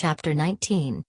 Chapter 19.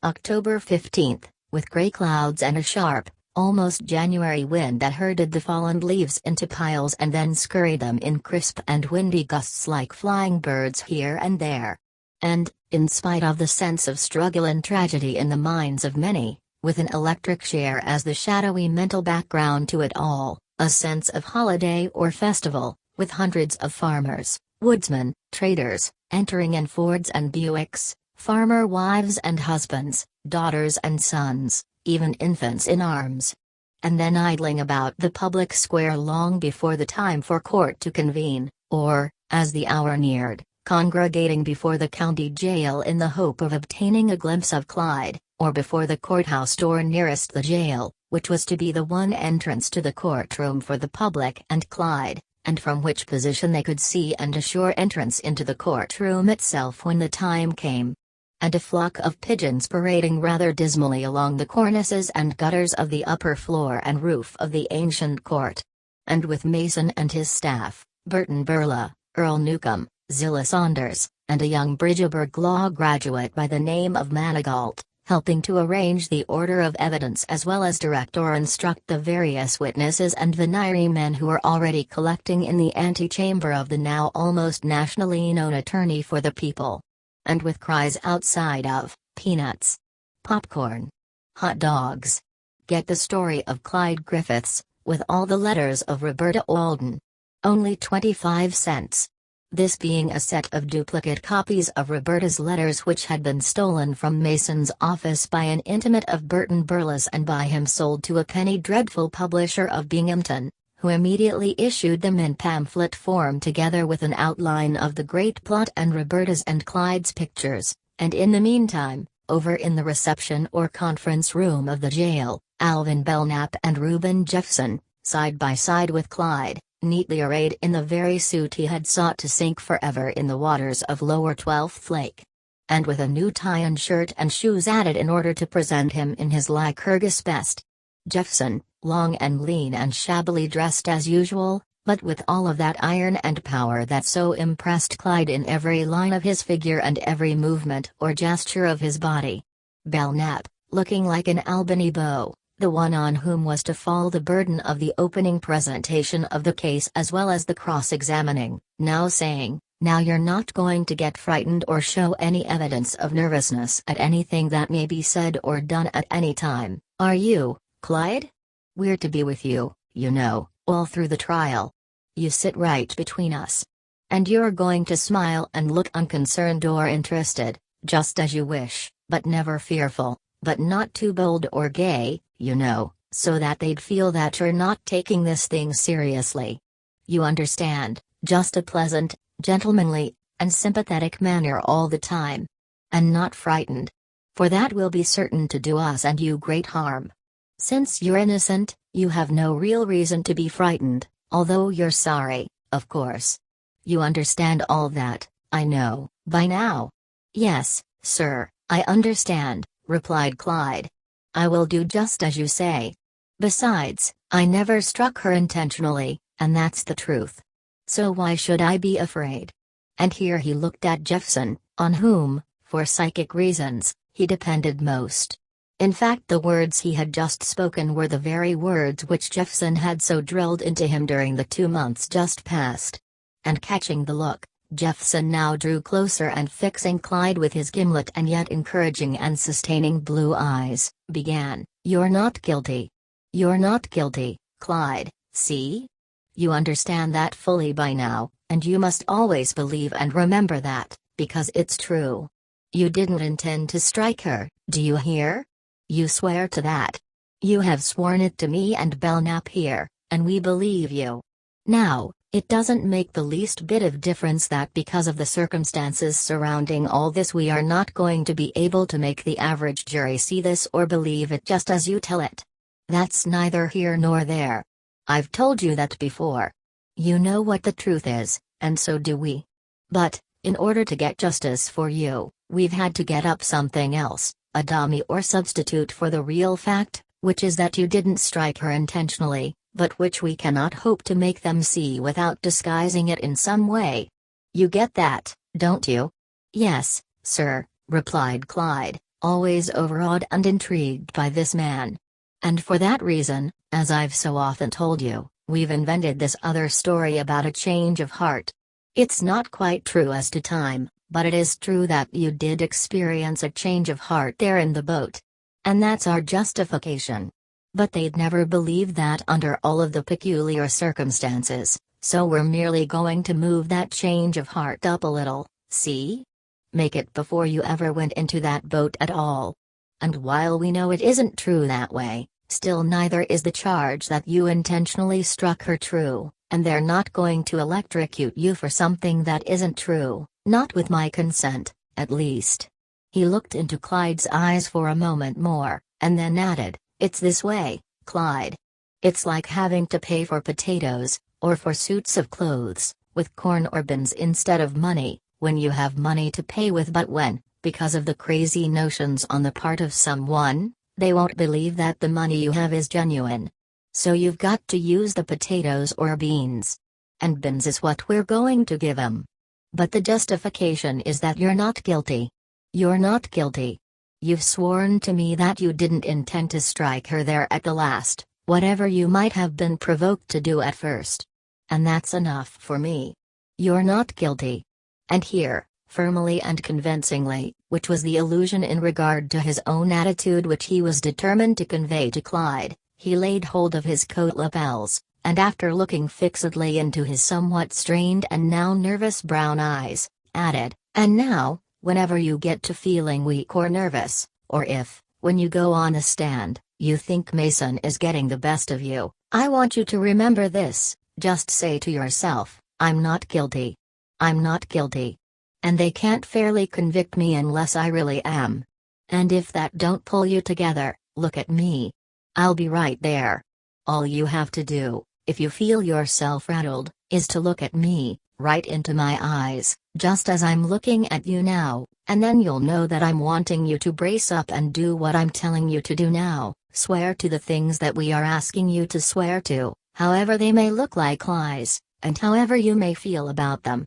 October 15th, with grey clouds and a sharp, almost January wind that herded the fallen leaves into piles and then scurried them in crisp and windy gusts like flying birds here and there. And, in spite of the sense of struggle and tragedy in the minds of many, with an electric chair as the shadowy mental background to it all, a sense of holiday or festival, with hundreds of farmers, woodsmen, traders, entering in Fords and Buicks, farmer wives and husbands, daughters and sons, even infants in arms. And then idling about the public square long before the time for court to convene, or, as the hour neared, congregating before the county jail in the hope of obtaining a glimpse of Clyde, or before the courthouse door nearest the jail, which was to be the one entrance to the courtroom for the public and Clyde, and from which position they could see and assure entrance into the courtroom itself when the time came. And a flock of pigeons parading rather dismally along the cornices and gutters of the upper floor and roof of the ancient court. And with Mason and his staff, Burton Burla, Earl Newcomb, Zillah Saunders, and a young Bridgeburg Law graduate by the name of Manigault, helping to arrange the order of evidence as well as direct or instruct the various witnesses and venire men who were already collecting in the antechamber of the now almost nationally known attorney for the people. And with cries outside of peanuts, popcorn, hot dogs. Get the story of Clyde Griffiths, with all the letters of Roberta Walden. Only 25 cents. This being a set of duplicate copies of Roberta's letters which had been stolen from Mason's office by an intimate of Burton Burla's and by him sold to a penny dreadful publisher of Binghamton, who immediately issued them in pamphlet form together with an outline of the great plot and Roberta's and Clyde's pictures, and in the meantime, over in the reception or conference room of the jail, Alvin Belknap and Reuben Jeffson, side by side with Clyde, neatly arrayed in the very suit he had sought to sink forever in the waters of Lower 12th Lake. And with a new tie and shirt and shoes added in order to present him in his Lycurgus best. Jeffson, long and lean and shabbily dressed as usual, but with all of that iron and power that so impressed Clyde in every line of his figure and every movement or gesture of his body. Belknap, looking like an Albany beau, the one on whom was to fall the burden of the opening presentation of the case as well as the cross-examining, now saying, "Now you're not going to get frightened or show any evidence of nervousness at anything that may be said or done at any time, are you, Clyde? We're to be with you, you know, all through the trial. You sit right between us. And you're going to smile and look unconcerned or interested, just as you wish, but never fearful, but not too bold or gay, you know, so that they'd feel that you're not taking this thing seriously. You understand, just a pleasant, gentlemanly, and sympathetic manner all the time. And not frightened. For that will be certain to do us and you great harm. Since you're innocent, you have no real reason to be frightened, although you're sorry, of course. You understand all that, I know, by now." "Yes, sir, I understand," replied Clyde. "I will do just as you say. Besides, I never struck her intentionally, and that's the truth. So why should I be afraid?" And here he looked at Jeffson, on whom, for psychic reasons, he depended most. In fact, the words he had just spoken were the very words which Jeffson had so drilled into him during the 2 months just past. And catching the look, Jeffson now drew closer and fixing Clyde with his gimlet and yet encouraging and sustaining blue eyes, began, "You're not guilty. You're not guilty, Clyde, see? You understand that fully by now, and you must always believe and remember that, because it's true. You didn't intend to strike her, do you hear? You swear to that. You have sworn it to me and Belknap here, and we believe you. Now, it doesn't make the least bit of difference that because of the circumstances surrounding all this we are not going to be able to make the average jury see this or believe it just as you tell it. That's neither here nor there. I've told you that before. You know what the truth is, and so do we. But, in order to get justice for you, we've had to get up something else, a dummy or substitute for the real fact, which is that you didn't strike her intentionally, but which we cannot hope to make them see without disguising it in some way. You get that, don't you?" "Yes, sir, replied Clyde, always overawed and intrigued by this man. "And for that reason, as I've so often told you, we've invented this other story about a change of heart. It's not quite true as to time, but it is true that you did experience a change of heart there in the boat. And that's our justification. But they'd never believe that under all of the peculiar circumstances, so we're merely going to move that change of heart up a little, see? Make it before you ever went into that boat at all. And while we know it isn't true that way, still neither is the charge that you intentionally struck her true, and they're not going to electrocute you for something that isn't true, not with my consent, at least." He looked into Clyde's eyes for a moment more, and then added, "It's this way, Clyde. It's like having to pay for potatoes, or for suits of clothes, with corn or beans instead of money, when you have money to pay with, but when, because of the crazy notions on the part of someone, they won't believe that the money you have is genuine. So you've got to use the potatoes or beans. And beans is what we're going to give 'em. But the justification is that you're not guilty. You're not guilty. You've sworn to me that you didn't intend to strike her there at the last, whatever you might have been provoked to do at first. And that's enough for me. You're not guilty." And here, firmly and convincingly, which was the illusion in regard to his own attitude which he was determined to convey to Clyde, he laid hold of his coat lapels, and after looking fixedly into his somewhat strained and now nervous brown eyes, added, "And now, whenever you get to feeling weak or nervous, or if, when you go on the stand, you think Mason is getting the best of you, I want you to remember this: just say to yourself, 'I'm not guilty. I'm not guilty. And they can't fairly convict me unless I really am.' And if that don't pull you together, look at me. I'll be right there. All you have to do, if you feel yourself rattled, is to look at me, right into my eyes, just as I'm looking at you now, and then you'll know that I'm wanting you to brace up and do what I'm telling you to do now, swear to the things that we are asking you to swear to, however they may look like lies, and however you may feel about them.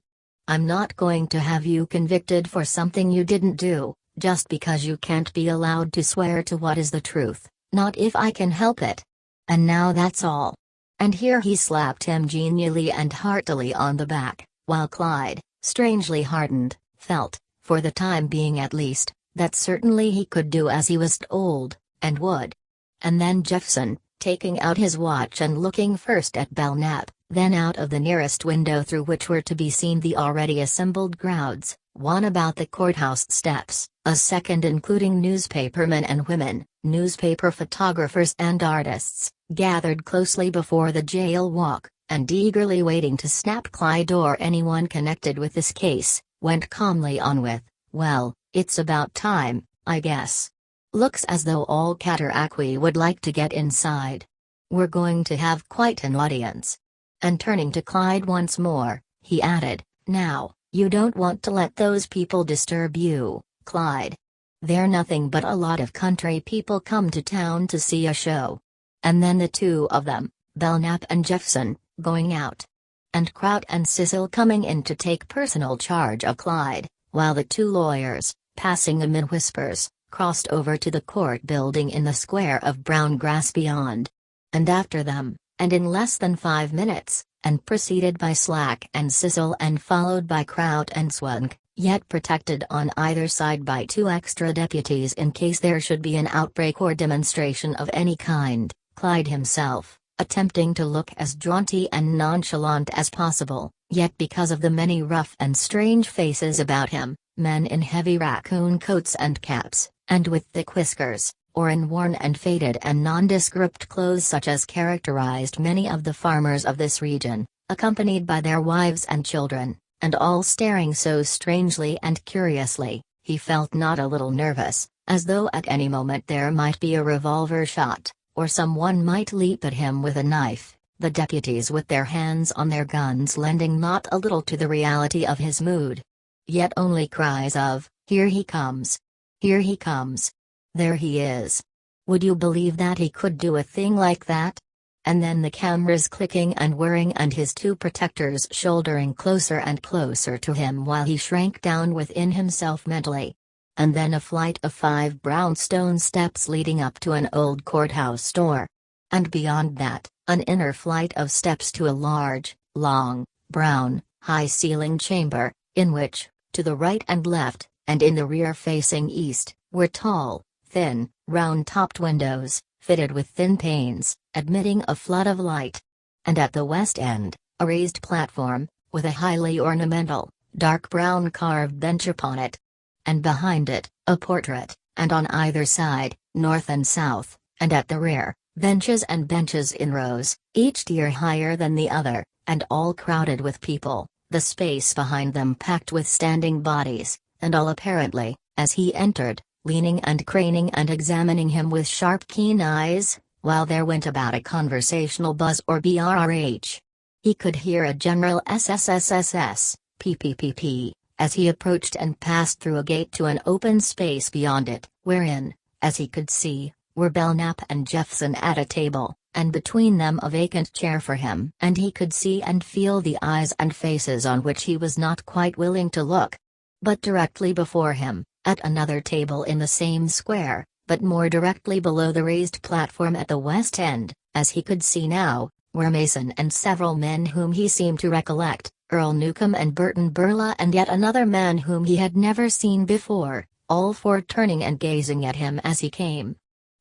I'm not going to have you convicted for something you didn't do, just because you can't be allowed to swear to what is the truth, not if I can help it. And now that's all." And here he slapped him genially and heartily on the back, while Clyde, strangely hardened, felt, for the time being at least, that certainly he could do as he was told, and would. And then Jeffson, taking out his watch and looking first at Belknap, then out of the nearest window through which were to be seen the already assembled crowds, one about the courthouse steps, a second including newspapermen and women, newspaper photographers and artists, gathered closely before the jail walk, and eagerly waiting to snap Clyde or anyone connected with this case, went calmly on with, "Well, it's about time, I guess. Looks as though all Cataraqui would like to get inside. We're going to have quite an audience." And turning to Clyde once more, he added, "Now, you don't want to let those people disturb you, Clyde. They're nothing but a lot of country people come to town to see a show. And then the two of them, Belknap and Jeffson, going out. And Kraut and Cecil coming in to take personal charge of Clyde, while the two lawyers, passing them in whispers, crossed over to the court building in the square of brown grass beyond. And after them, and in less than 5 minutes, and preceded by Slack and Cecil and followed by Kraut and Swunk, yet protected on either side by 2 extra deputies in case there should be an outbreak or demonstration of any kind, Clyde himself, attempting to look as jaunty and nonchalant as possible, yet because of the many rough and strange faces about him, men in heavy raccoon coats and caps, and with thick whiskers, or in worn and faded and nondescript clothes such as characterized many of the farmers of this region, accompanied by their wives and children, and all staring so strangely and curiously, he felt not a little nervous, as though at any moment there might be a revolver shot, or someone might leap at him with a knife, the deputies with their hands on their guns lending not a little to the reality of his mood. Yet only cries of, "Here he comes! Here he comes! There he is!" Would you believe that he could do a thing like that? And then the cameras clicking and whirring and his 2 protectors shouldering closer and closer to him while he shrank down within himself mentally. and then a flight of 5 brownstone steps leading up to an old courthouse door. And beyond that, an inner flight of steps to a large, long, brown, high-ceilinged chamber, in which, to the right and left, and in the rear facing east, were tall, thin, round-topped windows, fitted with thin panes, admitting a flood of light. And at the west end, a raised platform, with a highly ornamental, dark brown carved bench upon it. And behind it, a portrait, and on either side, north and south, and at the rear, benches and benches in rows, each tier higher than the other, and all crowded with people, the space behind them packed with standing bodies, and all apparently, as he entered, leaning and craning and examining him with sharp keen eyes, while there went about a conversational buzz or brrh. He could hear a general SSSSS, PPPP, as he approached and passed through a gate to an open space beyond it, wherein, as he could see, were Belknap and Jephson at a table, and between them a vacant chair for him. And he could see and feel the eyes and faces on which he was not quite willing to look. But directly before him, at another table in the same square, but more directly below the raised platform at the west end, as he could see now, were Mason and several men whom he seemed to recollect, Earl Newcomb and Burton Burla and yet another man whom he had never seen before, all four turning and gazing at him as he came.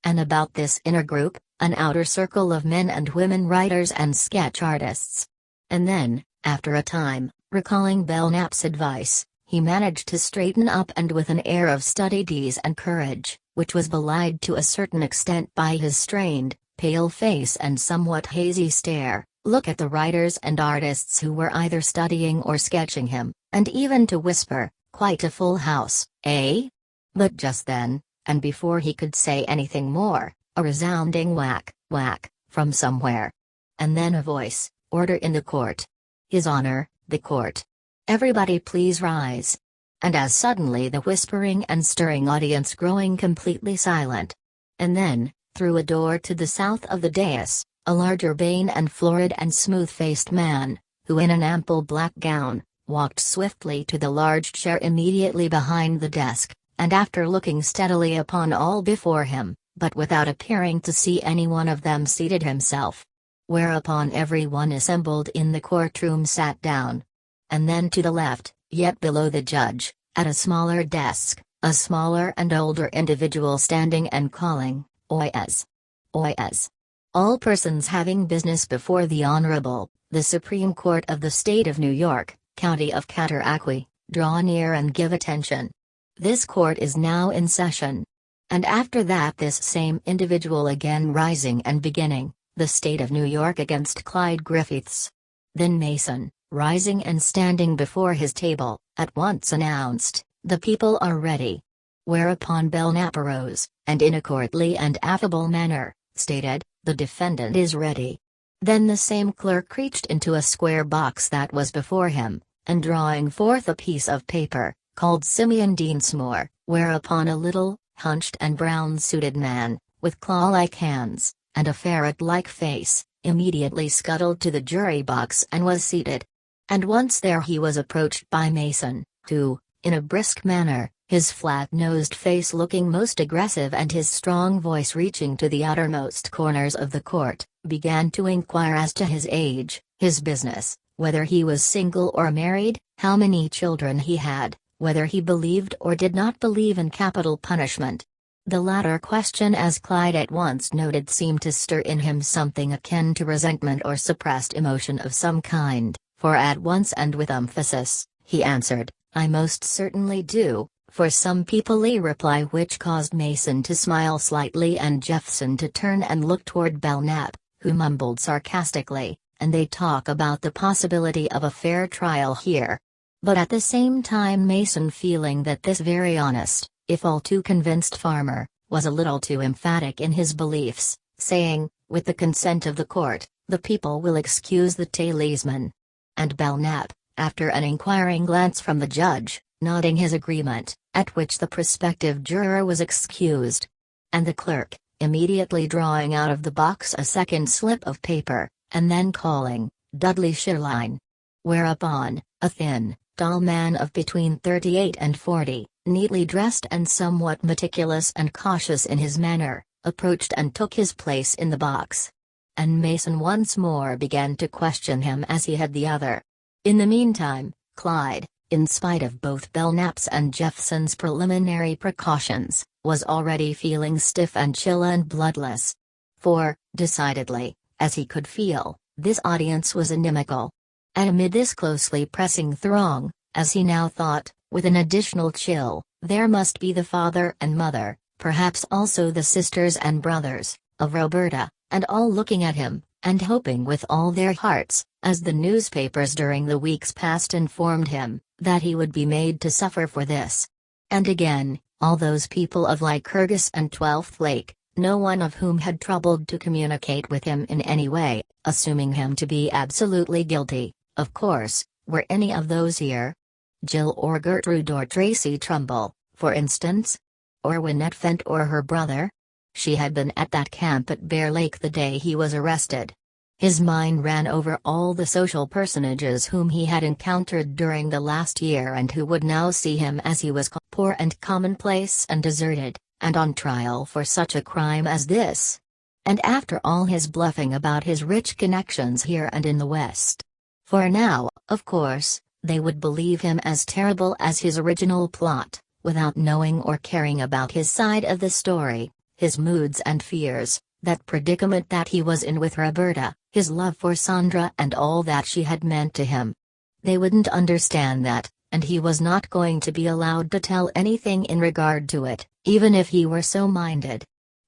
And about this inner group, an outer circle of men and women writers and sketch artists. And then, after a time, recalling Belknap's advice, he managed to straighten up and with an air of studied ease and courage, which was belied to a certain extent by his strained, pale face and somewhat hazy stare, look at the writers and artists who were either studying or sketching him, and even to whisper, "Quite a full house, eh?" But just then, and before he could say anything more, a resounding whack, whack, from somewhere. And then a voice, "Order in the court. His Honor, the court. Everybody please rise." And as suddenly the whispering and stirring audience growing completely silent. And then, through a door to the south of the dais, a large urbane and florid and smooth-faced man, who in an ample black gown, walked swiftly to the large chair immediately behind the desk, and after looking steadily upon all before him, but without appearing to see any one of them, seated himself. Whereupon every one assembled in the courtroom sat down. And then to the left, yet below the judge, at a smaller desk, a smaller and older individual standing and calling, "Oyez! Oyez! All persons having business before the Honorable, the Supreme Court of the State of New York, County of Cataraqui, draw near and give attention. This court is now in session." And after that this same individual again rising and beginning, "The State of New York against Clyde Griffiths." Then Mason, rising and standing before his table, at once announced, "The people are ready." Whereupon Belknap arose, and in a courtly and affable manner, stated, "The defendant is ready." Then the same clerk reached into a square box that was before him, and drawing forth a piece of paper, called Simeon Deansmore, whereupon a little, hunched and brown-suited man, with claw-like hands, and a ferret-like face, immediately scuttled to the jury box and was seated. And once there he was approached by Mason, who, in a brisk manner, his flat-nosed face looking most aggressive and his strong voice reaching to the outermost corners of the court, began to inquire as to his age, his business, whether he was single or married, how many children he had, whether he believed or did not believe in capital punishment. The latter question, as Clyde at once noted, seemed to stir in him something akin to resentment or suppressed emotion of some kind, for at once and with emphasis, he answered, "I most certainly do." For some peoply reply which caused Mason to smile slightly and Jephson to turn and look toward Belknap, who mumbled sarcastically, "And they talk about the possibility of a fair trial here." But at the same time Mason, feeling that this very honest, if all too convinced farmer, was a little too emphatic in his beliefs, saying, "With the consent of the court, the people will excuse the talisman." And Belknap, after an inquiring glance from the judge, nodding his agreement, at which the prospective juror was excused. And the clerk, immediately drawing out of the box a second slip of paper, and then calling, "Dudley Shirline." Whereupon, a thin, tall man of between 38 and 40, neatly dressed and somewhat meticulous and cautious in his manner, approached and took his place in the box. And Mason once more began to question him as he had the other. In the meantime, Clyde, in spite of both Belknap's and Jeffson's preliminary precautions, was already feeling stiff and chill and bloodless. For, decidedly, as he could feel, this audience was inimical. And amid this closely pressing throng, as he now thought, with an additional chill, there must be the father and mother, perhaps also the sisters and brothers, of Roberta, and all looking at him, and hoping with all their hearts, as the newspapers during the weeks past informed him, that he would be made to suffer for this. And again, all those people of Lycurgus and Twelfth Lake, no one of whom had troubled to communicate with him in any way, assuming him to be absolutely guilty, of course, were any of those here? Jill or Gertrude or Tracy Trumbull, for instance? Or Winnet Fent or her brother? She had been at that camp at Bear Lake the day he was arrested. His mind ran over all the social personages whom he had encountered during the last year and who would now see him as he was, poor and commonplace and deserted, and on trial for such a crime as this. And after all his bluffing about his rich connections here and in the West. For now, of course, they would believe him as terrible as his original plot, without knowing or caring about his side of the story, his moods and fears, that predicament that he was in with Roberta, his love for Sandra and all that she had meant to him. They wouldn't understand that, and he was not going to be allowed to tell anything in regard to it, even if he were so minded.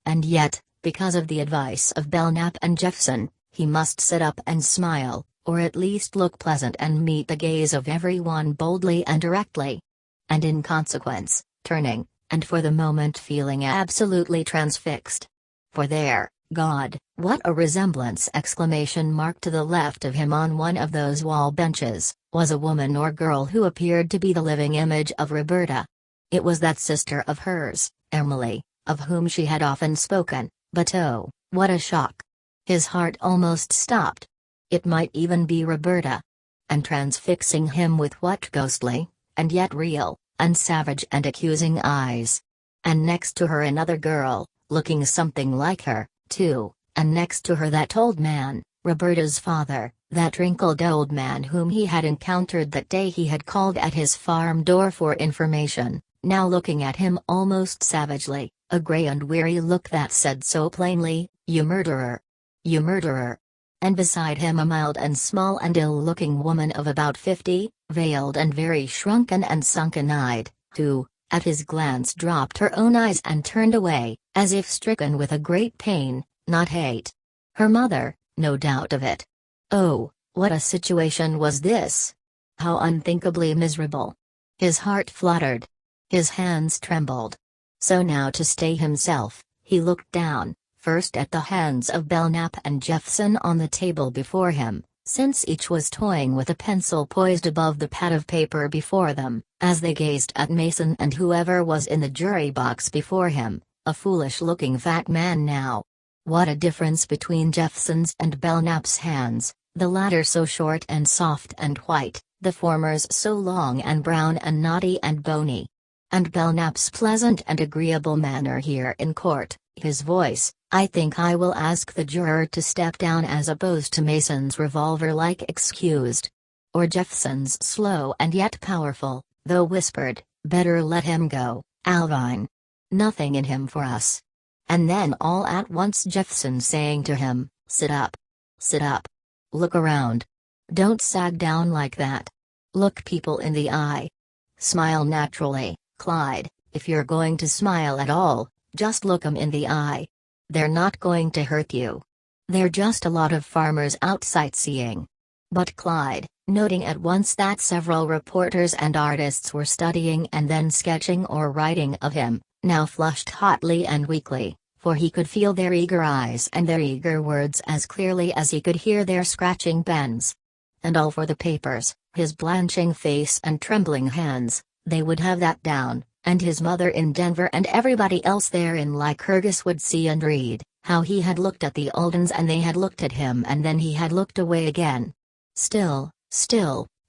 And yet, because of the advice of Belknap and Jeffson, he must sit up and smile, or at least look pleasant and meet the gaze of everyone boldly and directly. And in consequence, turning, and for the moment feeling absolutely transfixed. For there, God, what a resemblance! Exclamation mark to the left of him on one of those wall benches, was a woman or girl who appeared to be the living image of Roberta. It was that sister of hers, Emily, of whom she had often spoken, but oh, what a shock! His heart almost stopped. It might even be Roberta. And transfixing him with what ghostly, and yet real, and savage and accusing eyes. And next to her another girl, looking something like her, too, and next to her that old man, Roberta's father, that wrinkled old man whom he had encountered that day he had called at his farm door for information, now looking at him almost savagely, a grey and weary look that said so plainly, "You murderer! You murderer!" And beside him a mild and small and ill-looking woman of about 50, veiled and very shrunken and sunken-eyed, who, at his glance dropped her own eyes and turned away, as if stricken with a great pain, not hate. Her mother, no doubt of it. Oh, what a situation was this! How unthinkably miserable! His heart fluttered. His hands trembled. So now to stay himself, he looked down, first at the hands of Belknap and Jeffson on the table before him, since each was toying with a pencil poised above the pad of paper before them, as they gazed at Mason and whoever was in the jury box before him, a foolish-looking fat man now. What a difference between Jeffson's and Belknap's hands, the latter so short and soft and white, the former's so long and brown and knotty and bony. And Belknap's pleasant and agreeable manner here in court, his voice, "I think I will ask the juror to step down," as opposed to Mason's revolver-like "excused." Or Jeffson's slow and yet powerful, though whispered, "Better let him go, Alvine. Nothing in him for us." And then all at once Jeffson saying to him, "Sit up. Sit up. Look around. Don't sag down like that. Look people in the eye. Smile naturally, Clyde, if you're going to smile at all, just look 'em in the eye. They're not going to hurt you. They're just a lot of farmers out sightseeing." But Clyde, noting at once that several reporters and artists were studying and then sketching or writing of him, now flushed hotly and weakly, for he could feel their eager eyes and their eager words as clearly as he could hear their scratching pens. And all for the papers, his blanching face and trembling hands, they would have that down, and his mother in Denver and everybody else there in Lycurgus would see and read, how he had looked at the Oldens and they had looked at him and then he had looked away again. Still,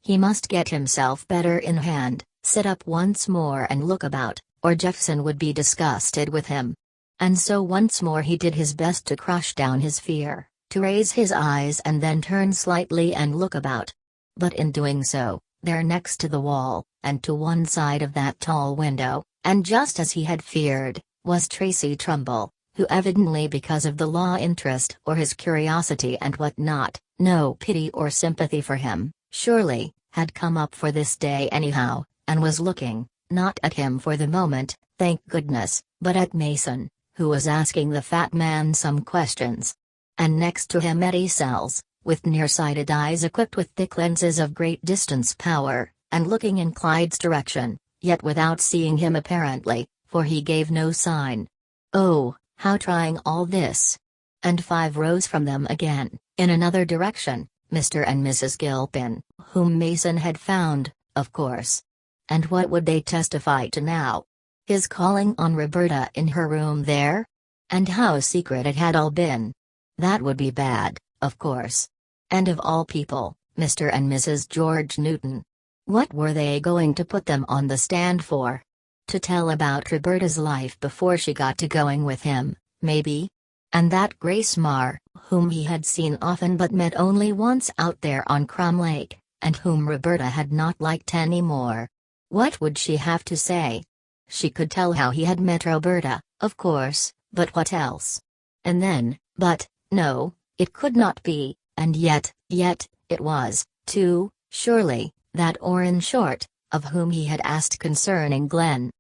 he must get himself better in hand, Sit up once more and look about, or Jefferson would be disgusted with him. And so once more he did his best to crush down his fear, to raise his eyes and then turn slightly and look about. But in doing so, there next to the wall, and to one side of that tall window, and just as he had feared, was Tracy Trumbull, who evidently because of the law interest or his curiosity and what not, no pity or sympathy for him, surely, had come up for this day anyhow, and was looking, not at him for the moment, thank goodness, but at Mason, who was asking the fat man some questions. And next to him Eddie Sells, with nearsighted eyes equipped with thick lenses of great distance power, and looking in Clyde's direction, yet without seeing him apparently, for he gave no sign. Oh, how trying all this! And 5 rows from them again, in another direction, Mr. and Mrs. Gilpin, whom Mason had found, of course. And what would they testify to now? His calling on Roberta in her room there? And how secret it had all been. That would be bad, of course. And of all people, Mr. and Mrs. George Newton. What were they going to put them on the stand for? To tell about Roberta's life before she got to going with him, maybe? And that Grace Marr, whom he had seen often but met only once out there on Crumb Lake, and whom Roberta had not liked any more. What would she have to say? She could tell how he had met Roberta, of course, but what else? And then, but, no, it could not be, and yet, it was, too, surely, that Orrin Short, of whom he had asked concerning Glen.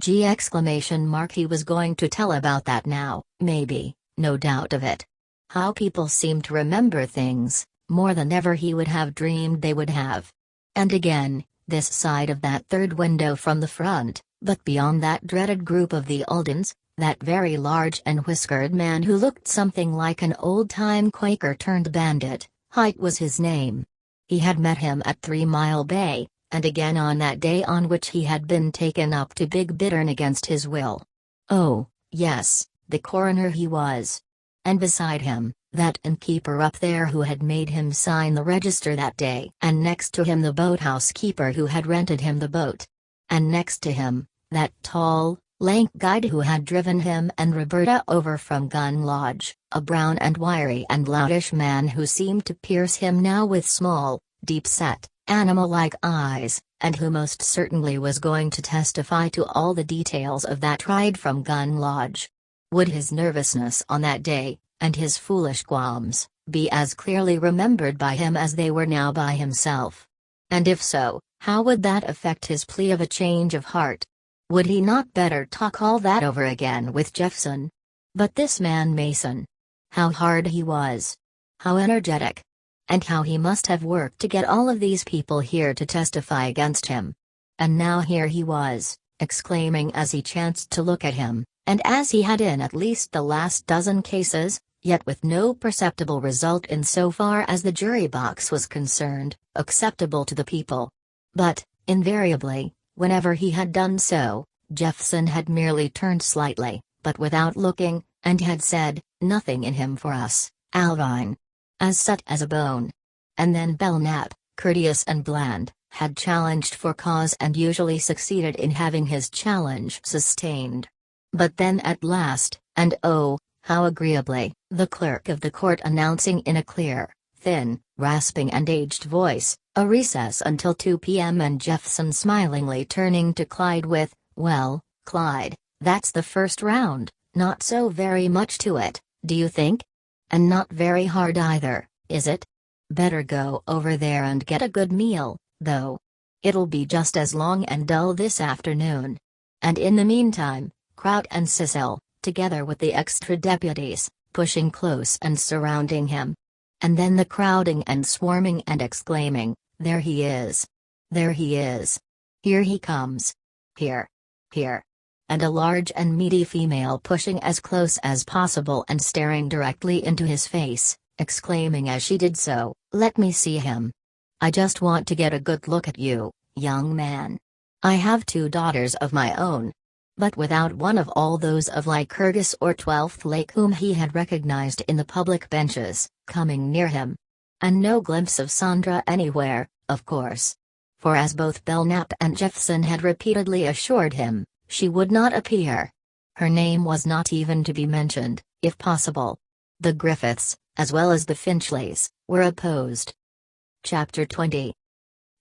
He was going to tell about that now, maybe, no doubt of it. How people seemed to remember things, more than ever he would have dreamed they would have. And again, this side of that third window from the front, but beyond that dreaded group of the Aldens, that very large and whiskered man who looked something like an old-time Quaker turned bandit, Height was his name. He had met him at 3 Mile Bay, and again on that day on which he had been taken up to Big Bittern against his will. Oh, yes, the coroner he was. And beside him, that innkeeper up there who had made him sign the register that day, and next to him the boathouse keeper who had rented him the boat. And next to him, that tall, lank guide who had driven him and Roberta over from Gun Lodge, a brown and wiry and loutish man who seemed to pierce him now with small, deep-set, animal-like eyes, and who most certainly was going to testify to all the details of that ride from Gun Lodge. Would his nervousness on that day, and his foolish qualms, be as clearly remembered by him as they were now by himself? And if so, how would that affect his plea of a change of heart? Would he not better talk all that over again with Jeffson? But this man Mason. How hard he was. How energetic. And how he must have worked to get all of these people here to testify against him. And now here he was, exclaiming as he chanced to look at him, and as he had in at least the last dozen cases, yet with no perceptible result in so far as the jury box was concerned, acceptable to the people. But, invariably, whenever he had done so, Jeffson had merely turned slightly, but without looking, and had said, "Nothing in him for us, Alvine." As set as a bone. And then Belknap, courteous and bland, had challenged for cause and usually succeeded in having his challenge sustained. But then at last, and oh, how agreeably, the clerk of the court announcing in a clear, thin, rasping and aged voice, a recess until 2 p.m. and Jeffson smilingly turning to Clyde with, "Well, Clyde, that's the first round, not so very much to it, do you think? And not very hard either, is it? Better go over there and get a good meal, though. It'll be just as long and dull this afternoon. And in the meantime, Kraut and Cecil, together with the extra deputies, pushing close and surrounding him. And then the crowding and swarming and exclaiming, 'There he is! There he is! Here he comes! Here! Here!' And a large and meaty female pushing as close as possible and staring directly into his face, exclaiming as she did so, 'Let me see him! I just want to get a good look at you, young man. I have 2 daughters of my own.' But without one of all those of Lycurgus or 12th Lake whom he had recognized in the public benches, coming near him. And no glimpse of Sandra anywhere, of course. for as both Belknap and Jeffson had repeatedly assured him, she would not appear. Her name was not even to be mentioned, if possible. The Griffiths, as well as the Finchleys, were opposed. Chapter 20.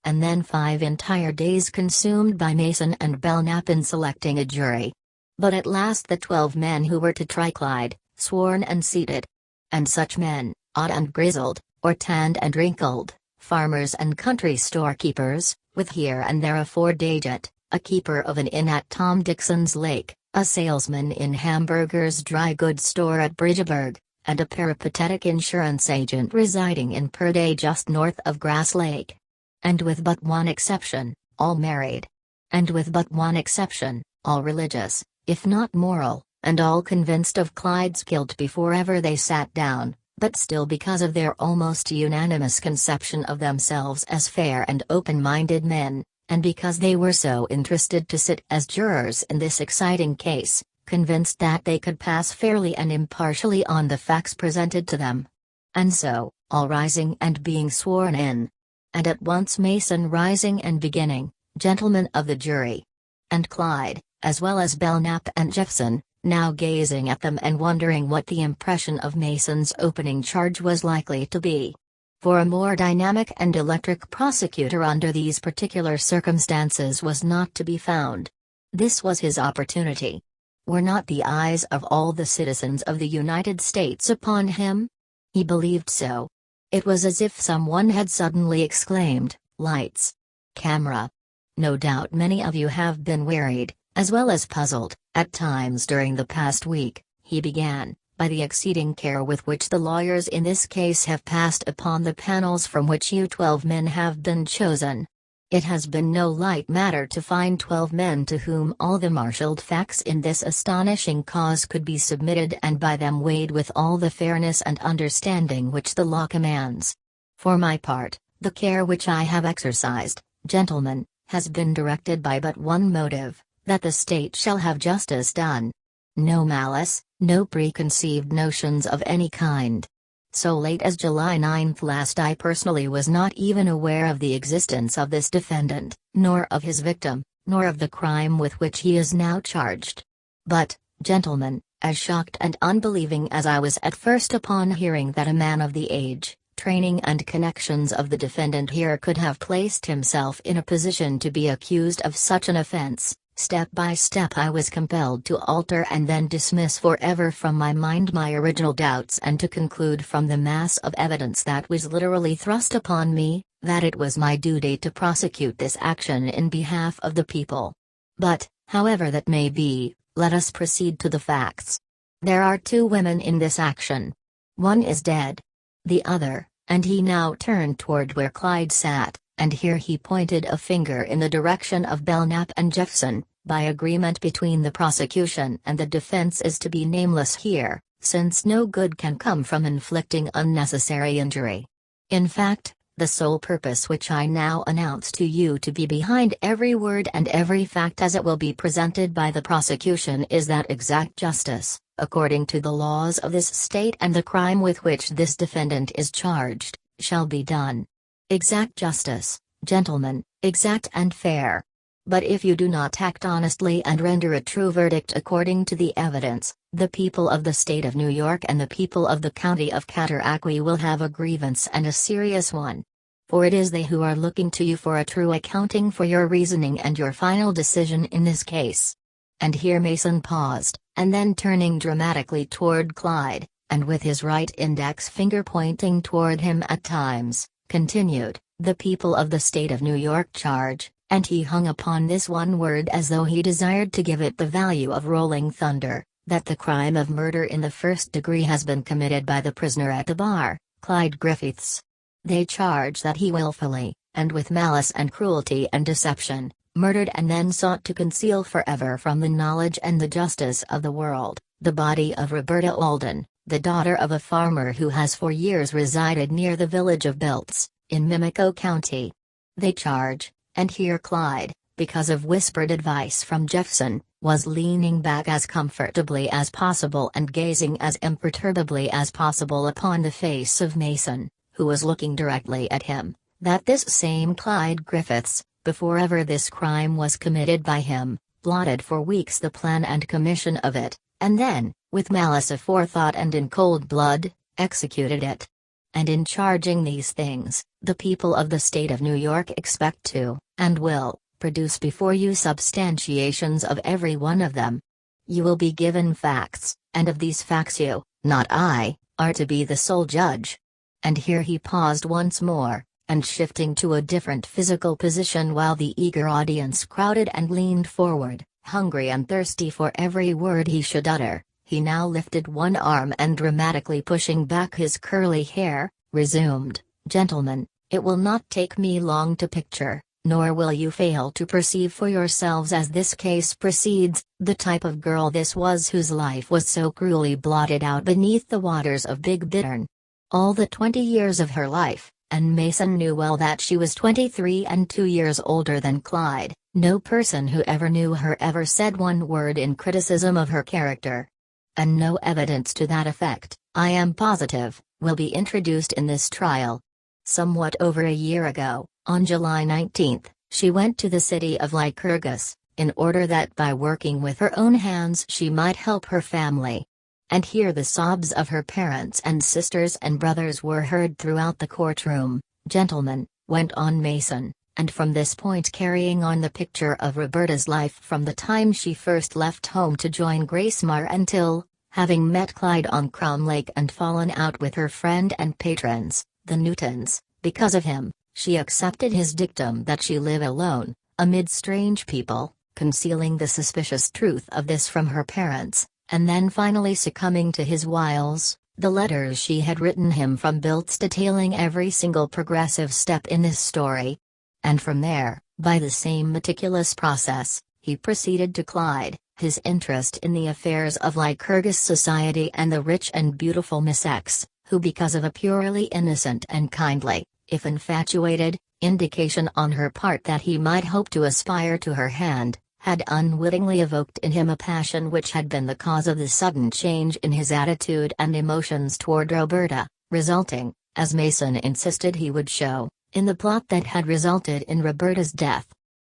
And then 5 entire days consumed by Mason and Belknap in selecting a jury. But at last the 12 men who were to try Clyde, sworn and seated. And such men, odd and grizzled, or tanned and wrinkled, farmers and country storekeepers, with here and there a Ford agent, a keeper of an inn at Tom Dixon's Lake, a salesman in Hamburger's dry goods store at Bridgeburg, and a peripatetic insurance agent residing in Purday just north of Grass Lake. And with but one exception, all married. And with but one exception, all religious, if not moral, and all convinced of Clyde's guilt before ever they sat down, but still because of their almost unanimous conception of themselves as fair and open-minded men, and because they were so interested to sit as jurors in this exciting case, convinced that they could pass fairly and impartially on the facts presented to them. And so, all rising and being sworn in. And at once Mason rising and beginning, "Gentlemen of the jury." And Clyde, as well as Belknap and Jeffson, now gazing at them and wondering what the impression of Mason's opening charge was likely to be. For a more dynamic and electric prosecutor under these particular circumstances was not to be found. This was his opportunity. Were not the eyes of all the citizens of the United States upon him? He believed so. It was as if someone had suddenly exclaimed, "Lights! Camera!" No doubt many of you have been wearied, as well as puzzled, at times during the past week, he began, by the exceeding care with which the lawyers in this case have passed upon the panels from which you 12 men have been chosen. It has been no light matter to find 12 men to whom all the marshaled facts in this astonishing cause could be submitted and by them weighed with all the fairness and understanding which the law commands. For my part, the care which I have exercised, gentlemen, has been directed by but one motive, that the state shall have justice done. No malice, no preconceived notions of any kind. So late as July 9 last I personally was not even aware of the existence of this defendant, nor of his victim, nor of the crime with which he is now charged. But, gentlemen, as shocked and unbelieving as I was at first upon hearing that a man of the age, training and connections of the defendant here could have placed himself in a position to be accused of such an offense, step by step I was compelled to alter and then dismiss forever from my mind my original doubts and to conclude from the mass of evidence that was literally thrust upon me, that it was my duty to prosecute this action in behalf of the people. But, however that may be, let us proceed to the facts. There are 2 women in this action. One is dead. The other, and he now turned toward where Clyde sat, and here he pointed a finger in the direction of Belknap and Jeffson, by agreement between the prosecution and the defense is to be nameless here, since no good can come from inflicting unnecessary injury. In fact, the sole purpose which I now announce to you to be behind every word and every fact as it will be presented by the prosecution is that exact justice, according to the laws of this state and the crime with which this defendant is charged, shall be done. Exact justice, gentlemen, exact and fair. But if you do not act honestly and render a true verdict according to the evidence, the people of the state of New York and the people of the county of Cataraqui will have a grievance and a serious one. For it is they who are looking to you for a true accounting for your reasoning and your final decision in this case. And here Mason paused, and then turning dramatically toward Clyde, and with his right index finger pointing toward him at times, continued, "The people of the state of New York charge," and he hung upon this one word as though he desired to give it the value of rolling thunder, "that the crime of murder in the 1st degree has been committed by the prisoner at the bar, Clyde Griffiths. They charge that he willfully, and with malice and cruelty and deception, murdered and then sought to conceal forever from the knowledge and the justice of the world, the body of Roberta Alden, the daughter of a farmer who has for years resided near the village of Biltz, in Mimico County. They charge," and here Clyde, because of whispered advice from Jeffson, was leaning back as comfortably as possible and gazing as imperturbably as possible upon the face of Mason, who was looking directly at him, "that this same Clyde Griffiths, before ever this crime was committed by him, plotted for weeks the plan and commission of it, and then, with malice aforethought and in cold blood, executed it. And in charging these things, the people of the state of New York expect to, and will, produce before you substantiations of every one of them. You will be given facts, and of these facts you, not I, are to be the sole judge. And here he paused once more, and shifting to a different physical position while the eager audience crowded and leaned forward, hungry and thirsty for every word he should utter, he now lifted one arm and dramatically pushing back his curly hair, resumed, "Gentlemen, it will not take me long to picture, nor will you fail to perceive for yourselves as this case proceeds, the type of girl this was whose life was so cruelly blotted out beneath the waters of Big Bittern. All the 20 years of her life, and Mason knew well that she was 23 and 2 years older than Clyde, no person who ever knew her ever said one word in criticism of her character. And no evidence to that effect, I am positive, will be introduced in this trial. Somewhat over a year ago, on July 19, she went to the city of Lycurgus, in order that by working with her own hands she might help her family. And here the sobs of her parents and sisters and brothers were heard throughout the courtroom. Gentlemen, went on Mason, and from this point carrying on the picture of Roberta's life from the time she first left home to join Gracemar until, having met Clyde on Crown Lake and fallen out with her friend and patrons, the Newtons, because of him, she accepted his dictum that she live alone, amid strange people, concealing the suspicious truth of this from her parents, and then finally succumbing to his wiles, the letters she had written him from Biltz detailing every single progressive step in this story. And from there, by the same meticulous process, he proceeded to Clyde, his interest in the affairs of Lycurgus society and the rich and beautiful Miss X, who because of a purely innocent and kindly, if infatuated, indication on her part that he might hope to aspire to her hand, had unwittingly evoked in him a passion which had been the cause of the sudden change in his attitude and emotions toward Roberta, resulting, as Mason insisted he would show, in the plot that had resulted in Roberta's death.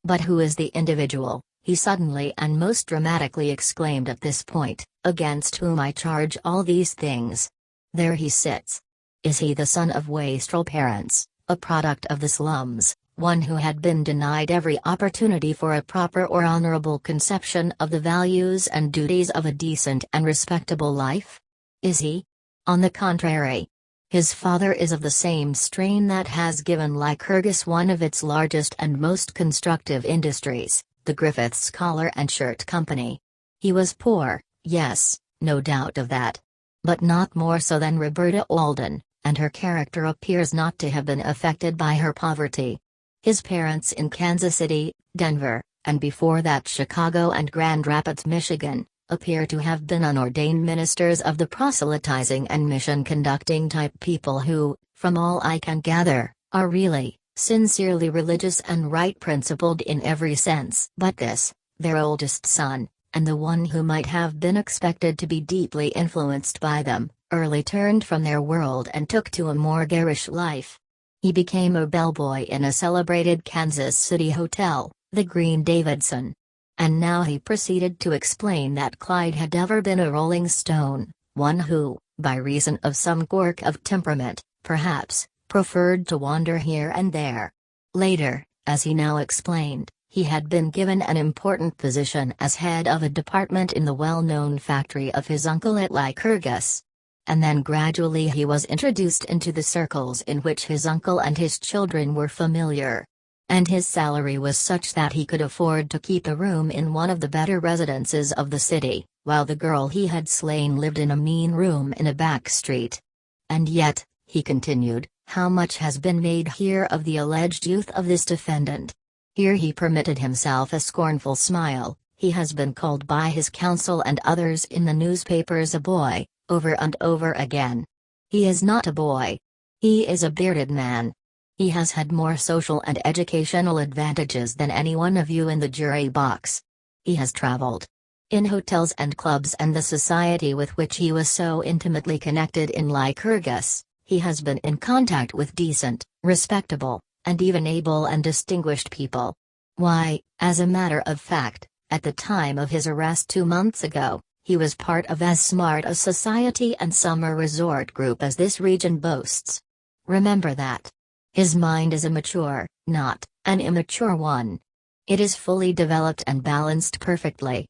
But who is the individual, he suddenly and most dramatically exclaimed at this point, against whom I charge all these things? There he sits. Is he the son of wastrel parents, a product of the slums, one who had been denied every opportunity for a proper or honorable conception of the values and duties of a decent and respectable life? Is he? On the contrary. His father is of the same strain that has given Lycurgus one of its largest and most constructive industries, the Griffiths Collar and Shirt Company. He was poor, yes, no doubt of that. But not more so than Roberta Alden, and her character appears not to have been affected by her poverty. His parents in Kansas City, Denver, and before that Chicago and Grand Rapids, Michigan, appear to have been unordained ministers of the proselytizing and mission-conducting type people who, from all I can gather, are really, sincerely religious and right-principled in every sense. But this, their oldest son, and the one who might have been expected to be deeply influenced by them, early turned from their world and took to a more garish life. He became a bellboy in a celebrated Kansas City hotel, the Green Davidson. And now he proceeded to explain that Clyde had ever been a rolling stone, one who, by reason of some quirk of temperament, perhaps, preferred to wander here and there. Later, as he now explained, he had been given an important position as head of a department in the well-known factory of his uncle at Lycurgus. And then gradually he was introduced into the circles in which his uncle and his children were familiar. And his salary was such that he could afford to keep a room in one of the better residences of the city, while the girl he had slain lived in a mean room in a back street. And yet, he continued, how much has been made here of the alleged youth of this defendant. Here he permitted himself a scornful smile. He has been called by his counsel and others in the newspapers a boy, over and over again. He is not a boy. He is a bearded man. He has had more social and educational advantages than any one of you in the jury box. He has traveled in hotels and clubs and the society with which he was so intimately connected in Lycurgus. He has been in contact with decent, respectable, and even able and distinguished people. Why, as a matter of fact, at the time of his arrest 2 months ago, he was part of as smart a society and summer resort group as this region boasts. Remember that. His mind is a mature, not an immature one. It is fully developed and balanced perfectly.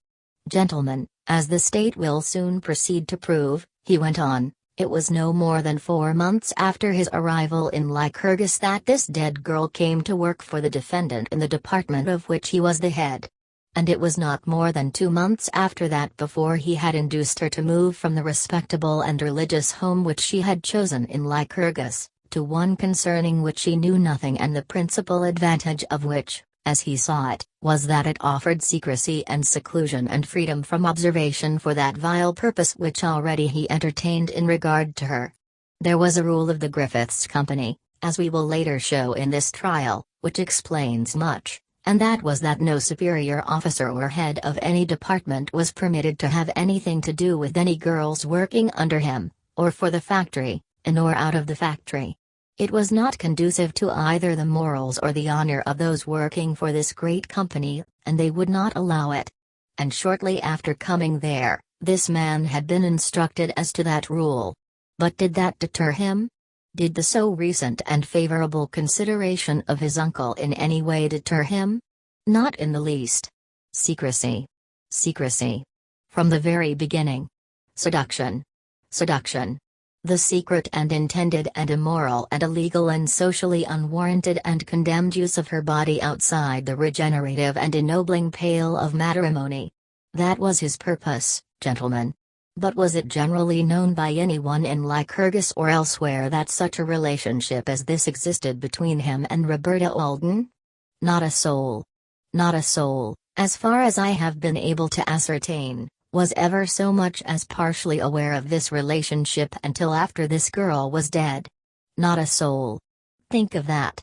Gentlemen, as the state will soon proceed to prove, he went on, it was no more than 4 months after his arrival in Lycurgus that this dead girl came to work for the defendant in the department of which he was the head. And it was not more than 2 months after that before he had induced her to move from the respectable and religious home which she had chosen in Lycurgus, to one concerning which she knew nothing, and the principal advantage of which, as he saw it, was that it offered secrecy and seclusion and freedom from observation for that vile purpose which already he entertained in regard to her. There was a rule of the Griffiths Company, as we will later show in this trial, which explains much, and that was that no superior officer or head of any department was permitted to have anything to do with any girls working under him, or for the factory, in or out of the factory. It was not conducive to either the morals or the honor of those working for this great company, and they would not allow it. And shortly after coming there, this man had been instructed as to that rule. But did that deter him? Did the so recent and favorable consideration of his uncle in any way deter him? Not in the least. Secrecy. Secrecy. From the very beginning. Seduction. Seduction. The secret and intended and immoral and illegal and socially unwarranted and condemned use of her body outside the regenerative and ennobling pale of matrimony. That was his purpose, gentlemen. But was it generally known by anyone in Lycurgus or elsewhere that such a relationship as this existed between him and Roberta Alden? Not a soul. Not a soul, as far as I have been able to ascertain, was ever so much as partially aware of this relationship until after this girl was dead. Not a soul. Think of that.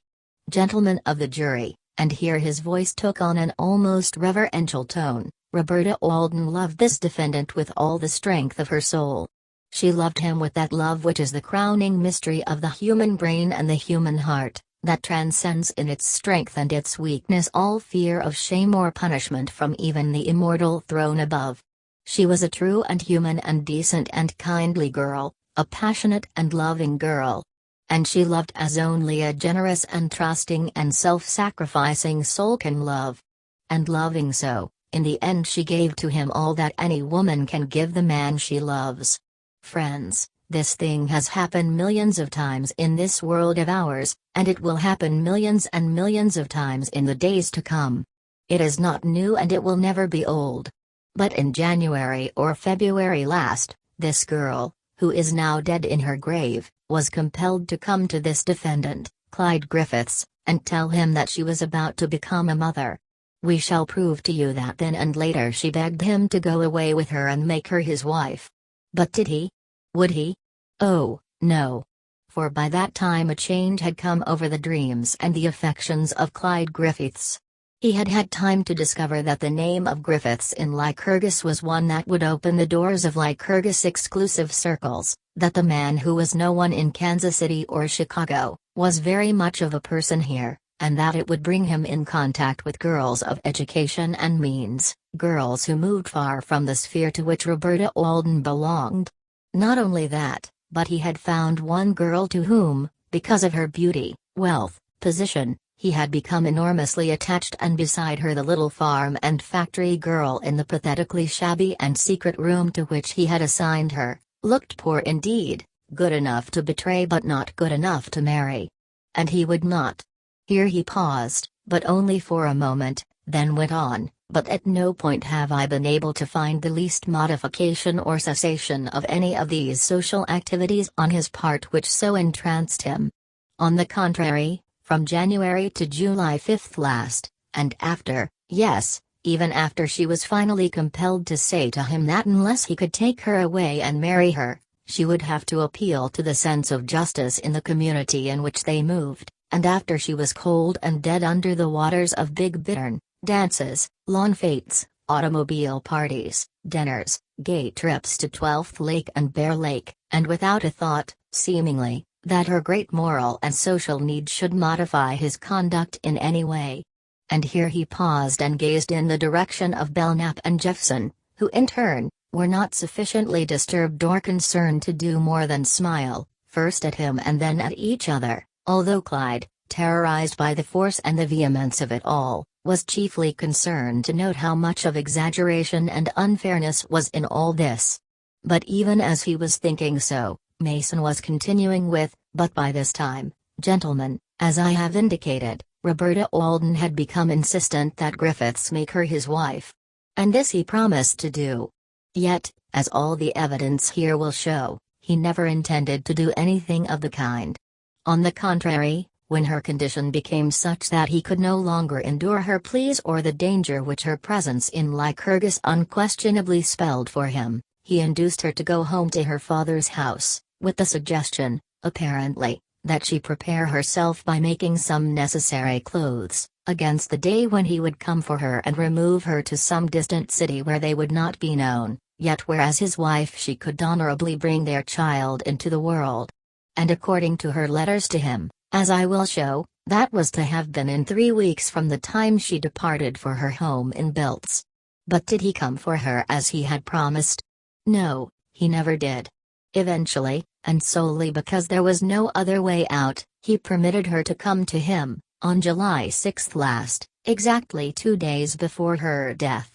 Gentlemen of the jury, and here his voice took on an almost reverential tone, Roberta Alden loved this defendant with all the strength of her soul. She loved him with that love which is the crowning mystery of the human brain and the human heart, that transcends in its strength and its weakness all fear of shame or punishment from even the immortal throne above. She was a true and human and decent and kindly girl, a passionate and loving girl. And she loved as only a generous and trusting and self-sacrificing soul can love. And loving so, in the end she gave to him all that any woman can give the man she loves. Friends, this thing has happened millions of times in this world of ours, and it will happen millions and millions of times in the days to come. It is not new and it will never be old. But in January or February last, this girl, who is now dead in her grave, was compelled to come to this defendant, Clyde Griffiths, and tell him that she was about to become a mother. We shall prove to you that then and later she begged him to go away with her and make her his wife. But did he? Would he? Oh, no. For by that time a change had come over the dreams and the affections of Clyde Griffiths. He had had time to discover that the name of Griffiths in Lycurgus was one that would open the doors of Lycurgus exclusive circles, that the man who was no one in Kansas City or Chicago, was very much of a person here, and that it would bring him in contact with girls of education and means, girls who moved far from the sphere to which Roberta Alden belonged. Not only that, but he had found one girl to whom, because of her beauty, wealth, position, he had become enormously attached, and beside her the little farm and factory girl in the pathetically shabby and secret room to which he had assigned her, looked poor indeed, good enough to betray but not good enough to marry. And he would not. Here he paused, but only for a moment, then went on, but at no point have I been able to find the least modification or cessation of any of these social activities on his part which so entranced him. On the contrary, from January to July 5th last, and after, yes, even after she was finally compelled to say to him that unless he could take her away and marry her, she would have to appeal to the sense of justice in the community in which they moved, and after she was cold and dead under the waters of Big Bittern, dances, lawn fetes, automobile parties, dinners, gay trips to 12th Lake and Bear Lake, and without a thought, seemingly, that her great moral and social need should modify his conduct in any way. And here he paused and gazed in the direction of Belknap and Jephson, who in turn, were not sufficiently disturbed or concerned to do more than smile, first at him and then at each other, although Clyde, terrorized by the force and the vehemence of it all, was chiefly concerned to note how much of exaggeration and unfairness was in all this. But even as he was thinking so, Mason was continuing with, "But by this time, gentlemen, as I have indicated, Roberta Alden had become insistent that Griffiths make her his wife. And this he promised to do. Yet, as all the evidence here will show, he never intended to do anything of the kind. On the contrary, when her condition became such that he could no longer endure her pleas or the danger which her presence in Lycurgus unquestionably spelled for him, he induced her to go home to her father's house, with the suggestion, apparently, that she prepare herself by making some necessary clothes, against the day when he would come for her and remove her to some distant city where they would not be known, yet where as his wife she could honorably bring their child into the world. And according to her letters to him, as I will show, that was to have been in 3 weeks from the time she departed for her home in Biltz. But did he come for her as he had promised? No, he never did. Eventually, and solely because there was no other way out, he permitted her to come to him, on July 6 last, exactly 2 days before her death.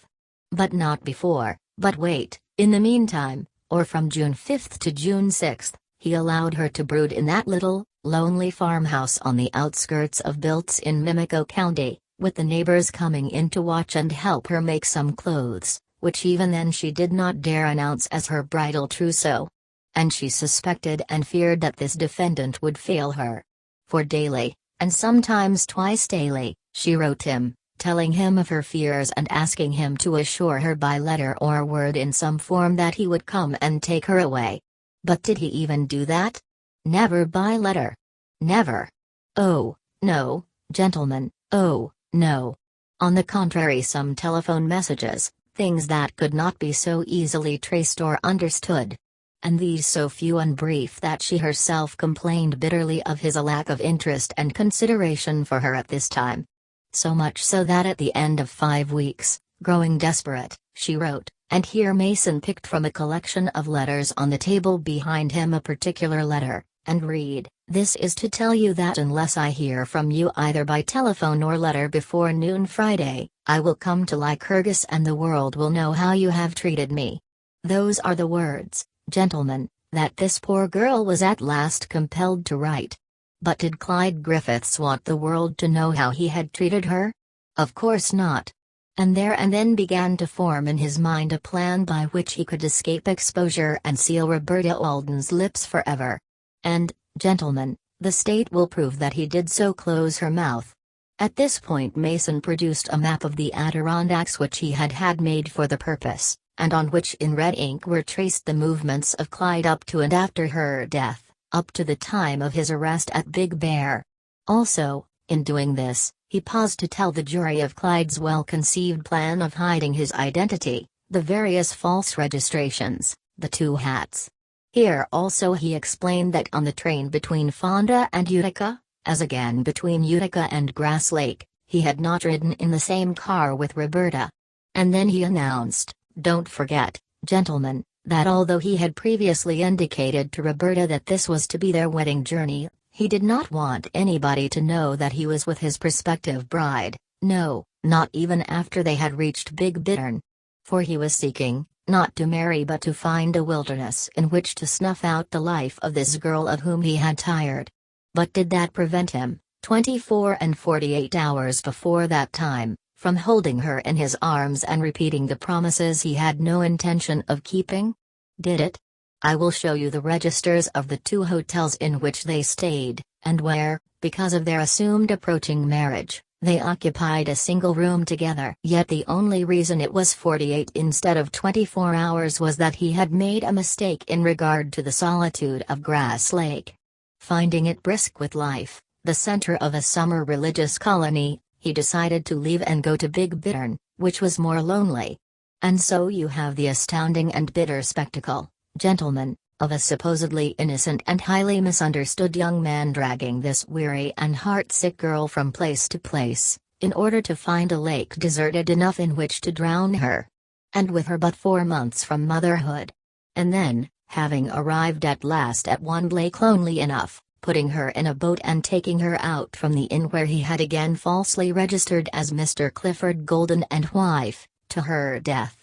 But not before, but wait, in the meantime, or from June 5 to June 6, he allowed her to brood in that little, lonely farmhouse on the outskirts of Biltz in Mimico County, with the neighbors coming in to watch and help her make some clothes, which even then she did not dare announce as her bridal trousseau. And she suspected and feared that this defendant would fail her. For daily, and sometimes twice daily, she wrote him, telling him of her fears and asking him to assure her by letter or word in some form that he would come and take her away. But did he even do that? Never by letter. Never. Oh, no, gentlemen, oh, no. On the contrary, some telephone messages, things that could not be so easily traced or understood. And these so few and brief that she herself complained bitterly of his lack of interest and consideration for her at this time. So much so that at the end of 5 weeks, growing desperate, she wrote, and here Mason picked from a collection of letters on the table behind him a particular letter, and read, "This is to tell you that unless I hear from you either by telephone or letter before noon Friday, I will come to Lycurgus and the world will know how you have treated me." Those are the words, gentlemen, that this poor girl was at last compelled to write. But did Clyde Griffiths want the world to know how he had treated her? Of course not. And there and then began to form in his mind a plan by which he could escape exposure and seal Roberta Alden's lips forever. And, gentlemen, the state will prove that he did so. Close her mouth. At this point Mason produced a map of the Adirondacks which he had made for the purpose, and on which in red ink were traced the movements of Clyde up to and after her death, up to the time of his arrest at Big Bear. Also, in doing this, he paused to tell the jury of Clyde's well-conceived plan of hiding his identity, the various false registrations, the 2 hats. Here also he explained that on the train between Fonda and Utica, as again between Utica and Grass Lake, he had not ridden in the same car with Roberta. And then he announced, "Don't forget, gentlemen, that although he had previously indicated to Roberta that this was to be their wedding journey, he did not want anybody to know that he was with his prospective bride, no, not even after they had reached Big Bittern. For he was seeking, not to marry but to find a wilderness in which to snuff out the life of this girl of whom he had tired. But did that prevent him, 24 and 48 hours before that time, from holding her in his arms and repeating the promises he had no intention of keeping? Did it? I will show you the registers of the 2 hotels in which they stayed, and where, because of their assumed approaching marriage, they occupied a single room together. Yet the only reason it was 48 instead of 24 hours was that he had made a mistake in regard to the solitude of Grass Lake. Finding it brisk with life, the center of a summer religious colony, he decided to leave and go to Big Bittern, which was more lonely. And so you have the astounding and bitter spectacle, gentlemen, of a supposedly innocent and highly misunderstood young man dragging this weary and heartsick girl from place to place, in order to find a lake deserted enough in which to drown her. And with her but 4 months from motherhood. And then, having arrived at last at one lake lonely enough, putting her in a boat and taking her out from the inn where he had again falsely registered as Mr. Clifford Golden and wife, to her death.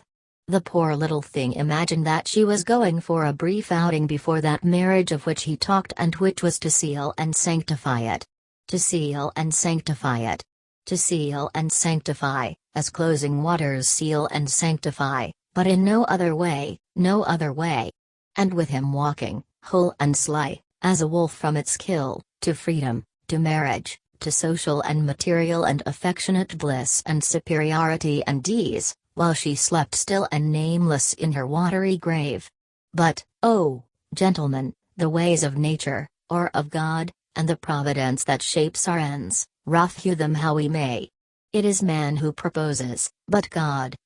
The poor little thing imagined that she was going for a brief outing before that marriage of which he talked and which was to seal and sanctify it. To seal and sanctify it. To seal and sanctify, as closing waters seal and sanctify, but in no other way, no other way. And with him walking, whole and sly, as a wolf from its kill, to freedom, to marriage, to social and material and affectionate bliss and superiority and ease, while she slept still and nameless in her watery grave. But, oh, gentlemen, the ways of nature, or of God, and the providence that shapes our ends, rough hew them how we may. It is man who proposes, but God,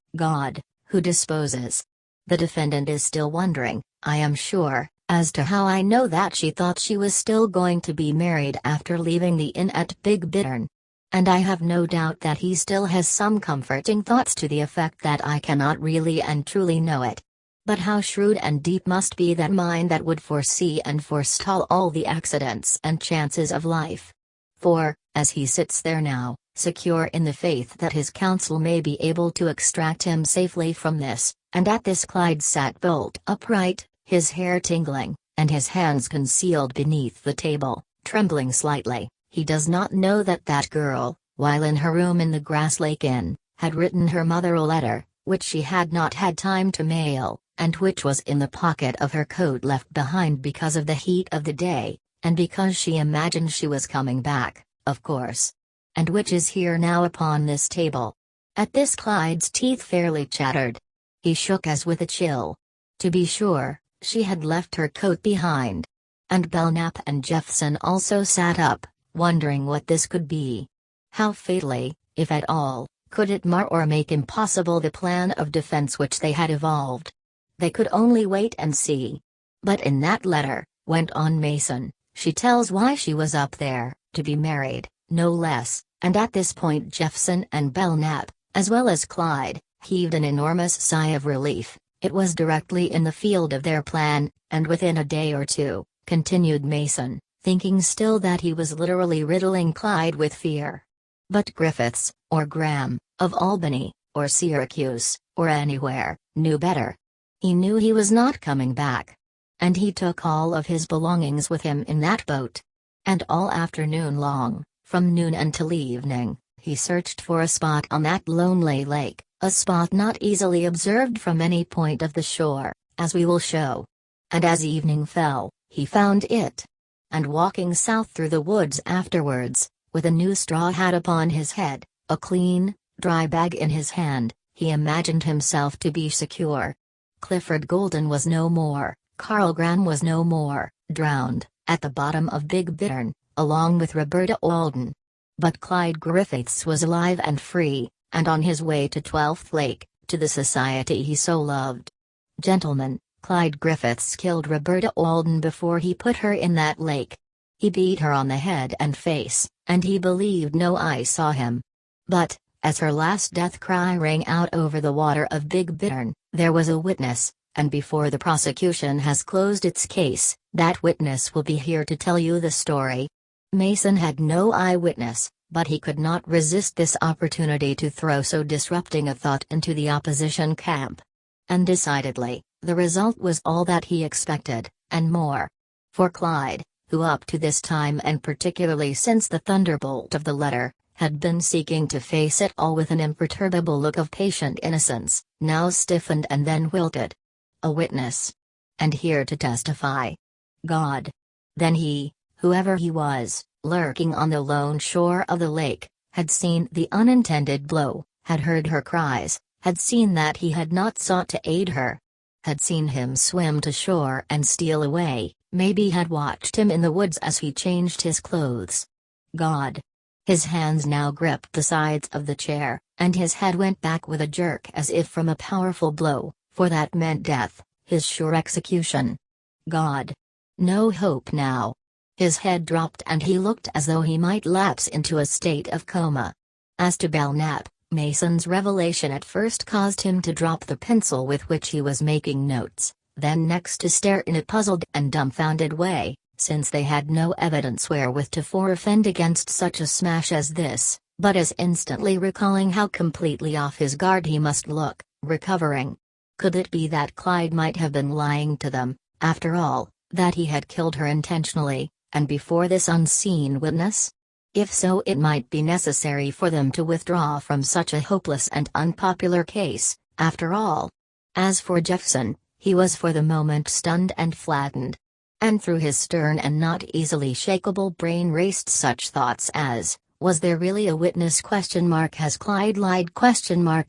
who disposes. The defendant is still wondering, I am sure, as to how I know that she thought she was still going to be married after leaving the inn at Big Bittern. And I have no doubt that he still has some comforting thoughts to the effect that I cannot really and truly know it. But how shrewd and deep must be that mind that would foresee and forestall all the accidents and chances of life. For, as he sits there now, secure in the faith that his counsel may be able to extract him safely from this, and at this Clyde sat bolt upright, his hair tingling, and his hands concealed beneath the table, trembling slightly. He does not know that that girl, while in her room in the Grasslake Inn, had written her mother a letter, which she had not had time to mail, and which was in the pocket of her coat left behind because of the heat of the day, and because she imagined she was coming back, of course. And which is here now upon this table. At this Clyde's teeth fairly chattered. He shook as with a chill. To be sure, she had left her coat behind. And Belknap and Jephson also sat up, wondering what this could be. How fatally, if at all, could it mar or make impossible the plan of defense which they had evolved? They could only wait and see. But in that letter, went on Mason, she tells why she was up there, to be married, no less, and at this point Jephson and Belknap, as well as Clyde, heaved an enormous sigh of relief. It was directly in the field of their plan, and within a day or two, continued Mason, thinking still that he was literally riddling Clyde with fear. But Griffiths, or Graham, of Albany, or Syracuse, or anywhere, knew better. He knew he was not coming back. And he took all of his belongings with him in that boat. And all afternoon long, from noon until evening, he searched for a spot on that lonely lake, a spot not easily observed from any point of the shore, as we will show. And as evening fell, he found it. And walking south through the woods afterwards, with a new straw hat upon his head, a clean, dry bag in his hand, he imagined himself to be secure. Clifford Golden was no more, Carl Graham was no more, drowned, at the bottom of Big Bittern, along with Roberta Walden. But Clyde Griffiths was alive and free, and on his way to 12th Lake, to the society he so loved. Gentlemen, Clyde Griffiths killed Roberta Walden before he put her in that lake. He beat her on the head and face, and he believed no eye saw him. But, as her last death cry rang out over the water of Big Bittern, there was a witness, and before the prosecution has closed its case, that witness will be here to tell you the story. Mason had no eyewitness, but he could not resist this opportunity to throw so disrupting a thought into the opposition camp. And decidedly, the result was all that he expected, and more. For Clyde, who up to this time and particularly since the thunderbolt of the letter, had been seeking to face it all with an imperturbable look of patient innocence, now stiffened and then wilted. A witness. And here to testify. God. Then he, whoever he was, lurking on the lone shore of the lake, had seen the unintended blow, had heard her cries, had seen that he had not sought to aid her. Had seen him swim to shore and steal away, maybe had watched him in the woods as he changed his clothes. God. His hands now gripped the sides of the chair, and his head went back with a jerk as if from a powerful blow, for that meant death, his sure execution. God. No hope now. His head dropped and he looked as though he might lapse into a state of coma. As to Belknap, Mason's revelation at first caused him to drop the pencil with which he was making notes, then next to stare in a puzzled and dumbfounded way, since they had no evidence wherewith to forefend against such a smash as this, but as instantly recalling how completely off his guard he must look, recovering. Could it be that Clyde might have been lying to them, after all, that he had killed her intentionally, and before this unseen witness? If so, it might be necessary for them to withdraw from such a hopeless and unpopular case, after all. As for Jeffson, he was for the moment stunned and flattened. And through his stern and not easily shakeable brain raced such thoughts as, was there really a witness? Has Clyde lied?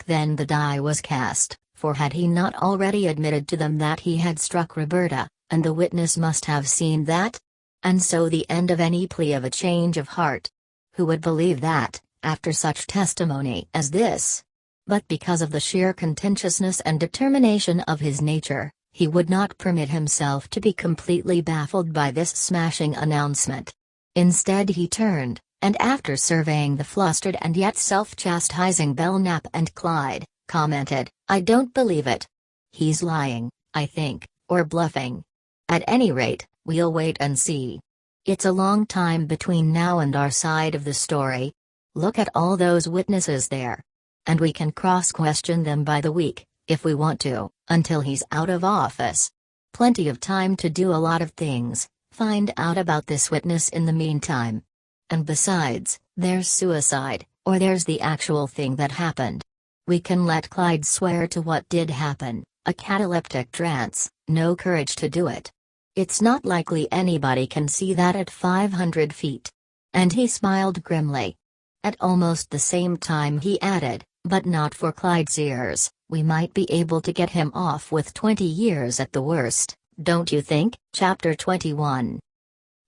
Then the die was cast, for had he not already admitted to them that he had struck Roberta, and the witness must have seen that? And so the end of any plea of a change of heart. Who would believe that, after such testimony as this? But because of the sheer contentiousness and determination of his nature, he would not permit himself to be completely baffled by this smashing announcement. Instead he turned, and after surveying the flustered and yet self-chastising Belknap and Clyde, commented, "I don't believe it. He's lying, I think, or bluffing. At any rate, we'll wait and see. It's a long time between now and our side of the story. Look at all those witnesses there. And we can cross-question them by the week, if we want to, until he's out of office. Plenty of time to do a lot of things, find out about this witness in the meantime. And besides, there's suicide, or there's the actual thing that happened. We can let Clyde swear to what did happen, a cataleptic trance, no courage to do it. It's not likely anybody can see that at 500 feet. And he smiled grimly. At almost the same time he added, but not for Clyde's ears, we might be able to get him off with 20 years at the worst, don't you think? Chapter 21.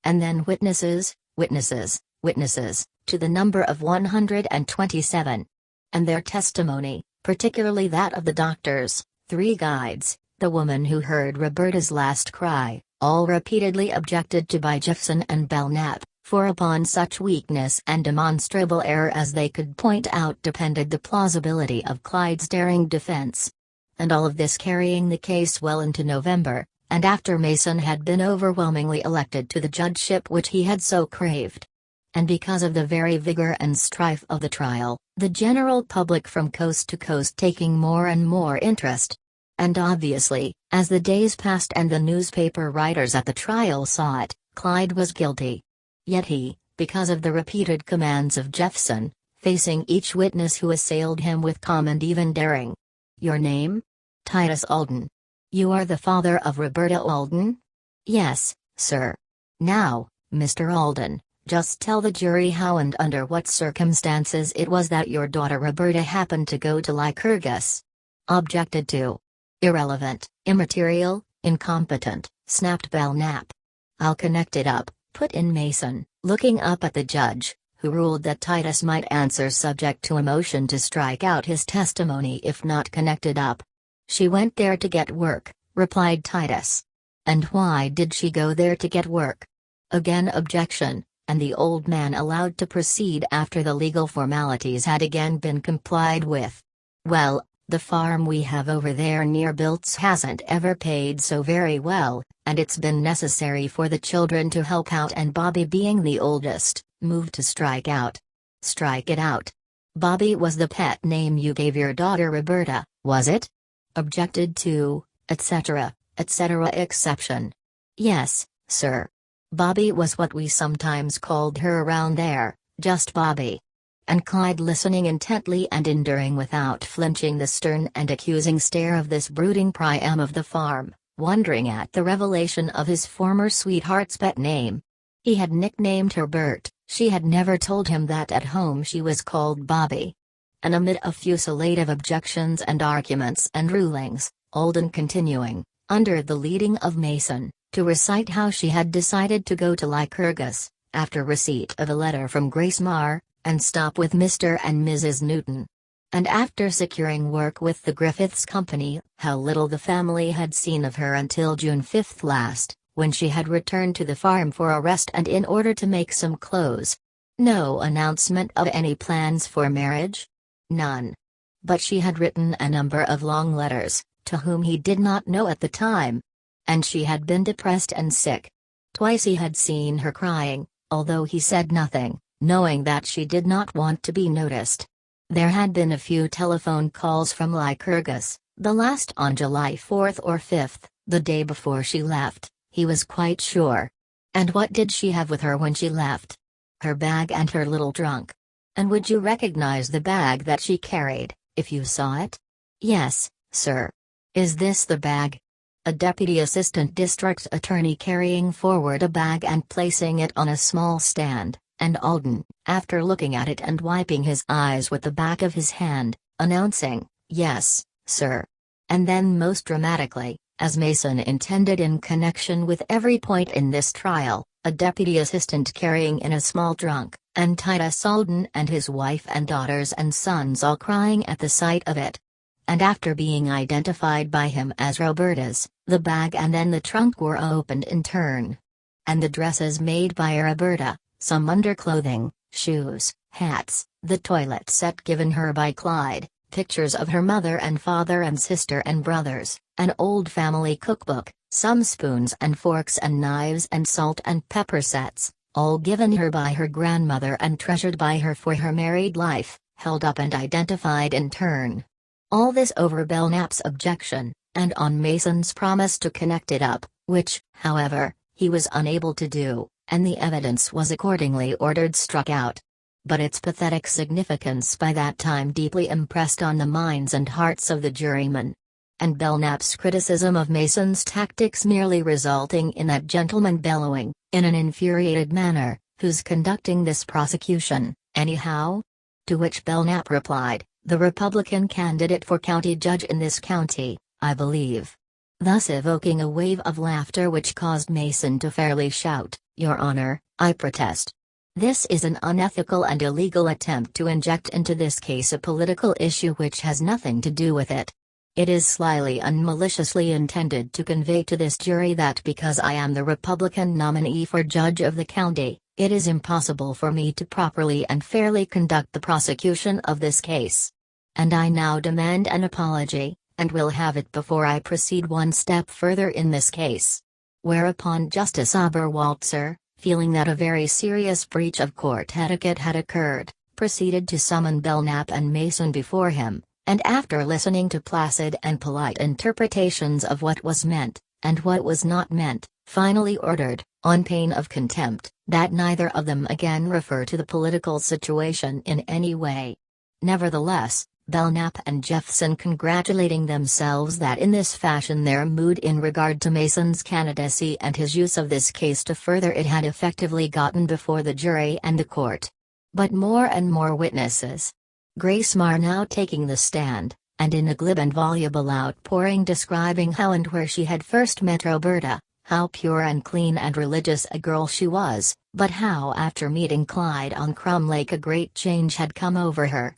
And then witnesses, witnesses, witnesses, to the number of 127. And their testimony, particularly that of the doctors, 3 guides, the woman who heard Roberta's last cry, all repeatedly objected to by Jeffson and Belknap, for upon such weakness and demonstrable error as they could point out depended the plausibility of Clyde's daring defense. And all of this carrying the case well into November, and after Mason had been overwhelmingly elected to the judgeship which he had so craved. And because of the very vigor and strife of the trial, the general public from coast to coast taking more and more interest. And obviously, as the days passed and the newspaper writers at the trial saw it, Clyde was guilty. Yet he, because of the repeated commands of Jeffson, facing each witness who assailed him with calm and even daring. "Your name?" "Titus Alden." "You are the father of Roberta Alden?" "Yes, sir." "Now, Mr. Alden, just tell the jury how and under what circumstances it was that your daughter Roberta happened to go to Lycurgus." "Objected to." "Irrelevant, immaterial, incompetent," snapped Belknap. "I'll connect it up," put in Mason, looking up at the judge, who ruled that Titus might answer subject to a motion to strike out his testimony if not connected up. "She went there to get work," replied Titus. "And why did she go there to get work?" Again objection, and the old man allowed to proceed after the legal formalities had again been complied with. "Well, the farm we have over there near Biltz hasn't ever paid so very well, and it's been necessary for the children to help out, and Bobby, being the oldest, moved to strike out." "Strike it out? Bobby was the pet name you gave your daughter Roberta, was it?" "Objected to, etc., etc. Exception." "Yes, sir. Bobby was what we sometimes called her around there, just Bobby." And Clyde, listening intently and enduring without flinching the stern and accusing stare of this brooding priam of the farm, wondering at the revelation of his former sweetheart's pet name. He had nicknamed her Bert, she had never told him that at home she was called Bobby. And amid a fusillade of objections and arguments and rulings, Alden continuing, under the leading of Mason, to recite how she had decided to go to Lycurgus, after receipt of a letter from Grace Marr, and stop with Mr. and Mrs. Newton. And after securing work with the Griffiths Company, how little the family had seen of her until June 5 last, when she had returned to the farm for a rest and in order to make some clothes. No announcement of any plans for marriage? None. But she had written a number of long letters, to whom he did not know at the time. And she had been depressed and sick. Twice he had seen her crying, although he said nothing, knowing that she did not want to be noticed. There had been a few telephone calls from Lycurgus, the last on July 4th or 5th, the day before she left, he was quite sure. And what did she have with her when she left? Her bag and her little trunk. And would you recognize the bag that she carried, if you saw it? Yes, sir. Is this the bag? A deputy assistant district attorney carrying forward a bag and placing it on a small stand, and Alden, after looking at it and wiping his eyes with the back of his hand, announcing, "Yes, sir." And then most dramatically, as Mason intended in connection with every point in this trial, a deputy assistant carrying in a small trunk, and Titus Alden and his wife and daughters and sons all crying at the sight of it. And after being identified by him as Roberta's, the bag and then the trunk were opened in turn. And the dresses made by Roberta, some underclothing, shoes, hats, the toilet set given her by Clyde, pictures of her mother and father and sister and brothers, an old family cookbook, some spoons and forks and knives and salt and pepper sets, all given her by her grandmother and treasured by her for her married life, held up and identified in turn. All this over Belknap's objection, and on Mason's promise to connect it up, which, however, he was unable to do, and the evidence was accordingly ordered struck out. But its pathetic significance by that time deeply impressed on the minds and hearts of the jurymen. And Belknap's criticism of Mason's tactics merely resulting in that gentleman bellowing, in an infuriated manner, "Who's conducting this prosecution, anyhow?" To which Belknap replied, "The Republican candidate for county judge in this county, I believe." Thus evoking a wave of laughter which caused Mason to fairly shout, "Your Honor, I protest. This is an unethical and illegal attempt to inject into this case a political issue which has nothing to do with it. It is slyly and maliciously intended to convey to this jury that because I am the Republican nominee for judge of the county, it is impossible for me to properly and fairly conduct the prosecution of this case. And I now demand an apology, and will have it before I proceed one step further in this case." Whereupon Justice Oberwalzer, feeling that a very serious breach of court etiquette had occurred, proceeded to summon Belknap and Mason before him, and after listening to placid and polite interpretations of what was meant, and what was not meant, finally ordered, on pain of contempt, that neither of them again refer to the political situation in any way. Nevertheless, Belknap and Jeffson, congratulating themselves that in this fashion their mood in regard to Mason's candidacy and his use of this case to further it had effectively gotten before the jury and the court. But more and more witnesses. Grace Marr now taking the stand, and in a glib and voluble outpouring describing how and where she had first met Roberta, how pure and clean and religious a girl she was, but how after meeting Clyde on Crumb Lake a great change had come over her.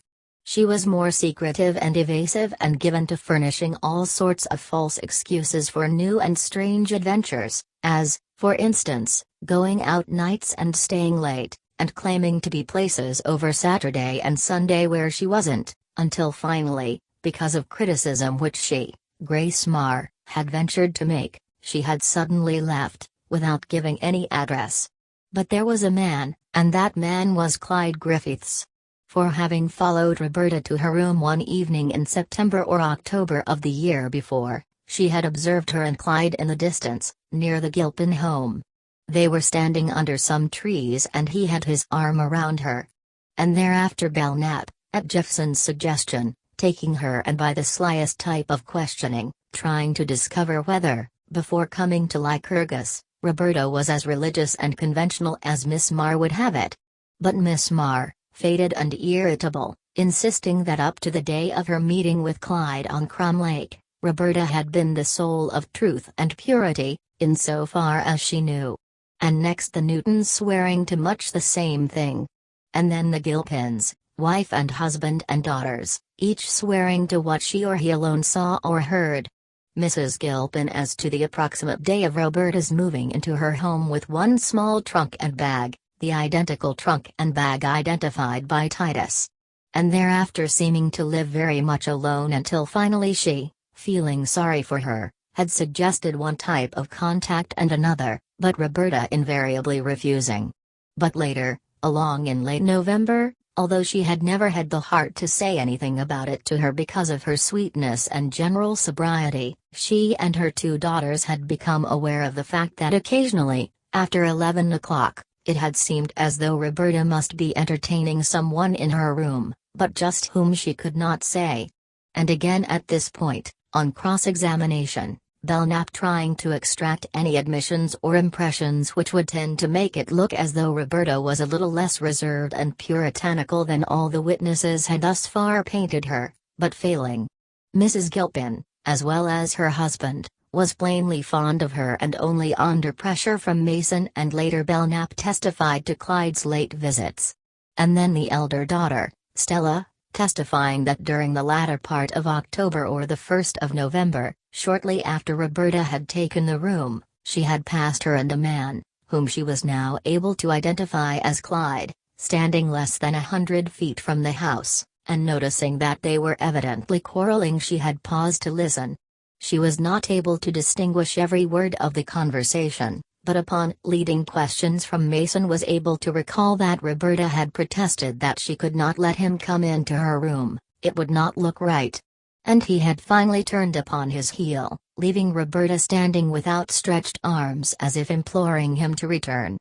She was more secretive and evasive and given to furnishing all sorts of false excuses for new and strange adventures, as, for instance, going out nights and staying late, and claiming to be places over Saturday and Sunday where she wasn't, until finally, because of criticism which she, Grace Marr, had ventured to make, she had suddenly left, without giving any address. But there was a man, and that man was Clyde Griffiths. For having followed Roberta to her room one evening in September or October of the year before, she had observed her and Clyde in the distance, near the Gilpin home. They were standing under some trees and he had his arm around her. And thereafter Belknap, at Jeffson's suggestion, taking her and by the slyest type of questioning, trying to discover whether, before coming to Lycurgus, Roberta was as religious and conventional as Miss Marr would have it. But Miss Marr, faded and irritable, insisting that up to the day of her meeting with Clyde on Crumb Lake, Roberta had been the soul of truth and purity, in so far as she knew. And next the Newtons swearing to much the same thing. And then the Gilpins, wife and husband and daughters, each swearing to what she or he alone saw or heard. Mrs. Gilpin as to the approximate day of Roberta's moving into her home with one small trunk and bag, the identical trunk and bag identified by Titus. And thereafter seeming to live very much alone until finally she, feeling sorry for her, had suggested one type of contact and another, but Roberta invariably refusing. But later, along in late November, although she had never had the heart to say anything about it to her because of her sweetness and general sobriety, she and her two daughters had become aware of the fact that occasionally, after 11 o'clock, it had seemed as though Roberta must be entertaining someone in her room, but just whom she could not say. And again at this point, on cross-examination, Belknap trying to extract any admissions or impressions which would tend to make it look as though Roberta was a little less reserved and puritanical than all the witnesses had thus far painted her, but failing. Mrs. Gilpin, as well as her husband, was plainly fond of her, and only under pressure from Mason and later Belknap testified to Clyde's late visits. And then the elder daughter, Stella, testifying that during the latter part of October or the 1st of November, shortly after Roberta had taken the room, she had passed her and a man, whom she was now able to identify as Clyde, standing less than 100 feet from the house, and noticing that they were evidently quarreling she had paused to listen. She was not able to distinguish every word of the conversation, but upon leading questions from Mason was able to recall that Roberta had protested that she could not let him come into her room, it would not look right. And he had finally turned upon his heel, leaving Roberta standing with outstretched arms as if imploring him to return.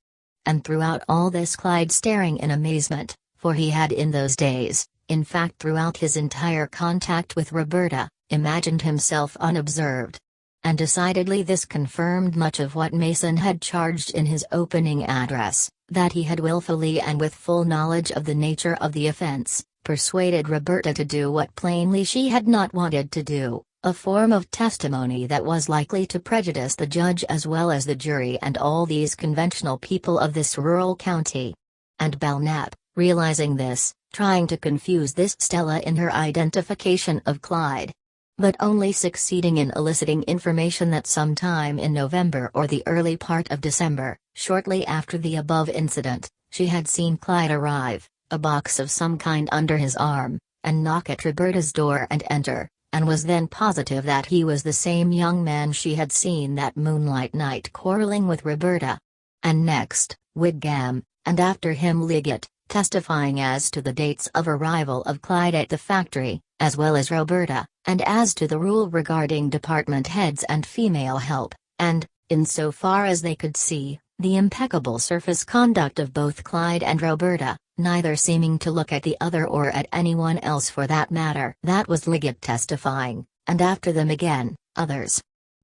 And throughout all this Clyde staring in amazement, for he had in those days, in fact throughout his entire contact with Roberta, imagined himself unobserved. And decidedly this confirmed much of what Mason had charged in his opening address, that he had willfully and with full knowledge of the nature of the offense, persuaded Roberta to do what plainly she had not wanted to do, a form of testimony that was likely to prejudice the judge as well as the jury and all these conventional people of this rural county. And Belknap, realizing this, trying to confuse this Stella in her identification of Clyde, but only succeeding in eliciting information that sometime in November or the early part of December, shortly after the above incident, she had seen Clyde arrive, a box of some kind under his arm, and knock at Roberta's door and enter, and was then positive that he was the same young man she had seen that moonlight night quarreling with Roberta. And next, Whigham, and after him Liggett, testifying as to the dates of arrival of Clyde at the factory, as well as Roberta, and as to the rule regarding department heads and female help, and, in so far as they could see, the impeccable surface conduct of both Clyde and Roberta, neither seeming to look at the other or at anyone else for that matter. That was Liggett testifying, and after them again, others.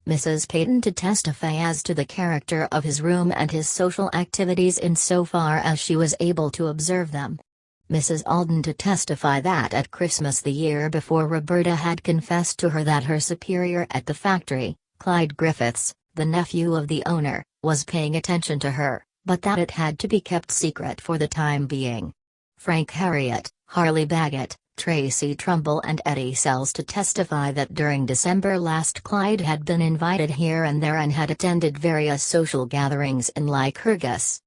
Mrs. Peyton to testify as to the character of his room and his social activities in so far as she was able to observe them. Mrs. Alden to testify that at Christmas the year before Roberta had confessed to her that her superior at the factory, Clyde Griffiths, the nephew of the owner, was paying attention to her, but that it had to be kept secret for the time being. Frank Harriet, Harley Baggett, Tracy Trumbull and Eddie Sells to testify that during December last Clyde had been invited here and there and had attended various social gatherings in Lycurgus.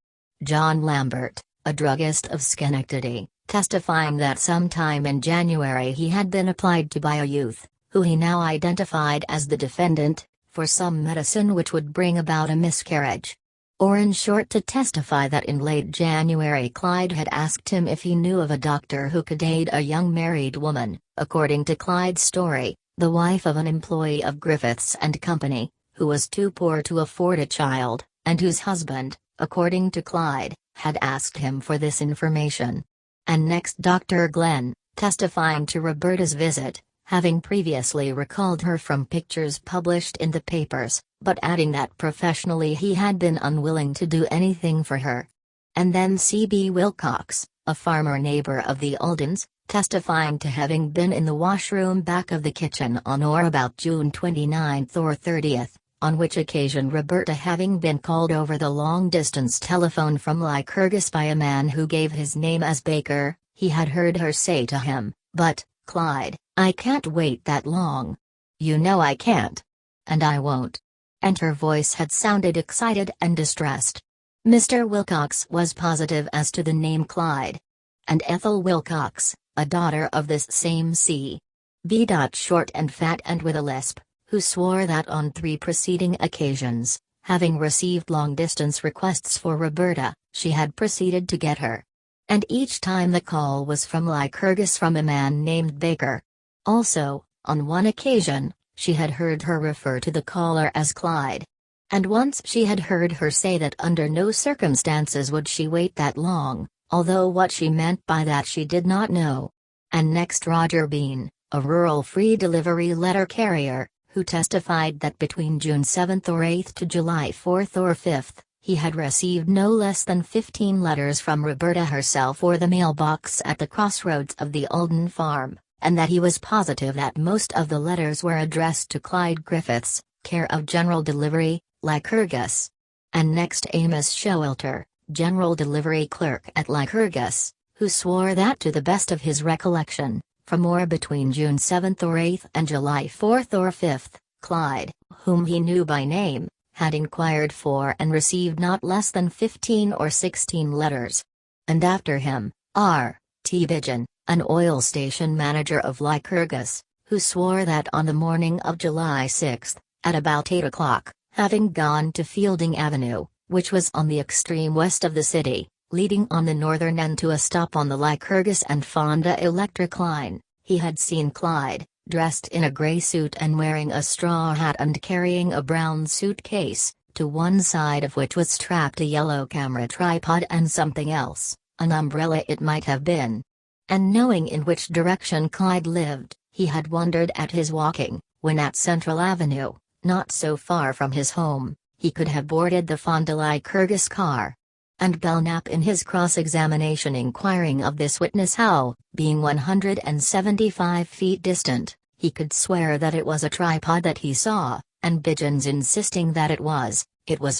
John Lambert, a druggist of Schenectady, testifying that sometime in January he had been applied to by a youth, who he now identified as the defendant, for some medicine which would bring about a miscarriage. Or in short to testify that in late January Clyde had asked him if he knew of a doctor who could aid a young married woman, according to Clyde's story, the wife of an employee of Griffiths and Company, who was too poor to afford a child, and whose husband, according to Clyde, had asked him for this information. And next Dr. Glenn, testifying to Roberta's visit, having previously recalled her from pictures published in the papers, but adding that professionally he had been unwilling to do anything for her. And then C.B. Wilcox, a farmer neighbor of the Aldens, testifying to having been in the washroom back of the kitchen on or about June 29th or 30th, on which occasion Roberta having been called over the long-distance telephone from Lycurgus by a man who gave his name as Baker, he had heard her say to him, "But, Clyde, I can't wait that long. You know I can't." And I won't." And her voice had sounded excited and distressed. Mr. Wilcox was positive as to the name Clyde. And Ethel Wilcox, a daughter of this same C.B. Short and fat and with a lisp, who swore that on 3 preceding occasions, having received long-distance requests for Roberta, she had proceeded to get her. And each time the call was from Lycurgus from a man named Baker. Also, on one occasion, she had heard her refer to the caller as Clyde. And once she had heard her say that under no circumstances would she wait that long, although what she meant by that she did not know. And next Roger Bean, a rural free delivery letter carrier, who testified that between June 7 or 8 to July 4 or 5, he had received no less than 15 letters from Roberta herself or the mailbox at the crossroads of the Alden farm, and that he was positive that most of the letters were addressed to Clyde Griffiths, care of General Delivery, Lycurgus. And next Amos Showalter, General Delivery Clerk at Lycurgus, who swore that to the best of his recollection, from or between June 7 or 8 and July 4 or 5, Clyde, whom he knew by name, had inquired for and received not less than 15 or 16 letters. And after him, R. T. Bigeon, an oil station manager of Lycurgus, who swore that on the morning of July 6, at about 8 o'clock, having gone to Fielding Avenue, which was on the extreme west of the city, leading on the northern end to a stop on the Lycurgus and Fonda electric line, he had seen Clyde, dressed in a gray suit and wearing a straw hat and carrying a brown suitcase, to one side of which was strapped a yellow camera tripod and something else, an umbrella it might have been. And knowing in which direction Clyde lived, he had wondered at his walking, when at Central Avenue, not so far from his home, he could have boarded the Fonda Lycurgus car. And Belknap in his cross-examination inquiring of this witness how, being 175 feet distant, he could swear that it was a tripod that he saw, and Bigeon's insisting that it was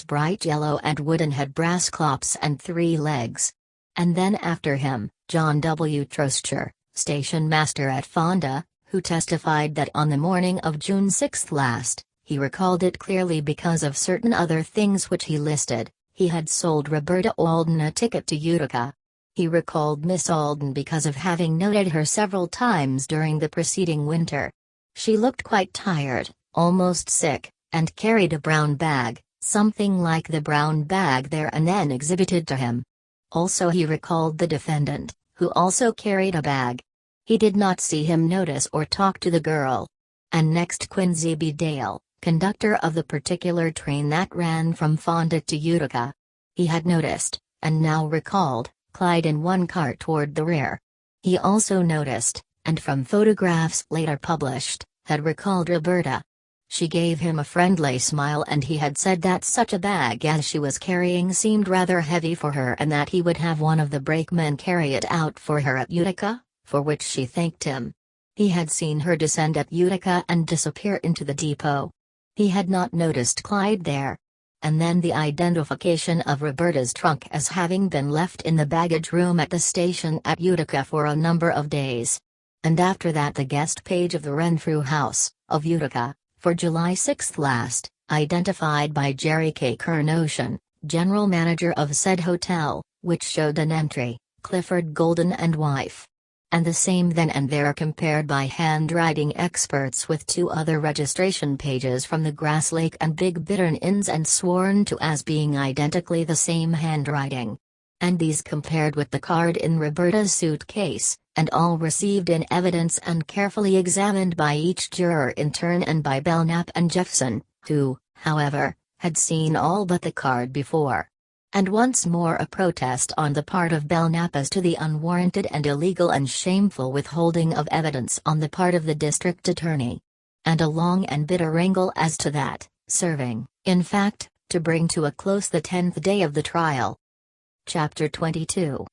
bright yellow and wooden, had brass clops and 3 legs. And then after him, John W. Troscher, station master at Fonda, who testified that on the morning of June 6 last, he recalled it clearly because of certain other things which he listed. He had sold Roberta Alden a ticket to Utica. He recalled Miss Alden because of having noted her several times during the preceding winter. She looked quite tired, almost sick, and carried a brown bag, something like the brown bag there and then exhibited to him. Also he recalled the defendant, who also carried a bag. He did not see him notice or talk to the girl. And next Quincy B. Dale, conductor of the particular train that ran from Fonda to Utica. He had noticed, and now recalled, Clyde in one car toward the rear. He also noticed, and from photographs later published, had recalled Roberta. She gave him a friendly smile and he had said that such a bag as she was carrying seemed rather heavy for her and that he would have one of the brakemen carry it out for her at Utica, for which she thanked him. He had seen her descend at Utica and disappear into the depot. He had not noticed Clyde there. And then the identification of Roberta's trunk as having been left in the baggage room at the station at Utica for a number of days. And after that the guest page of the Renfrew House, of Utica, for July 6 last, identified by Jerry K. Kernoshan, general manager of said hotel, which showed an entry, Clifford Golden and wife. And the same then and there compared by handwriting experts with 2 other registration pages from the Grass Lake and Big Bittern Inns and sworn to as being identically the same handwriting. And these compared with the card in Roberta's suitcase, and all received in evidence and carefully examined by each juror in turn and by Belknap and Jeffson, who, however, had seen all but the card before. And once more a protest on the part of Belknap as to the unwarranted and illegal and shameful withholding of evidence on the part of the district attorney. And a long and bitter wrangle as to that, serving, in fact, to bring to a close the 10th day of the trial. Chapter 22.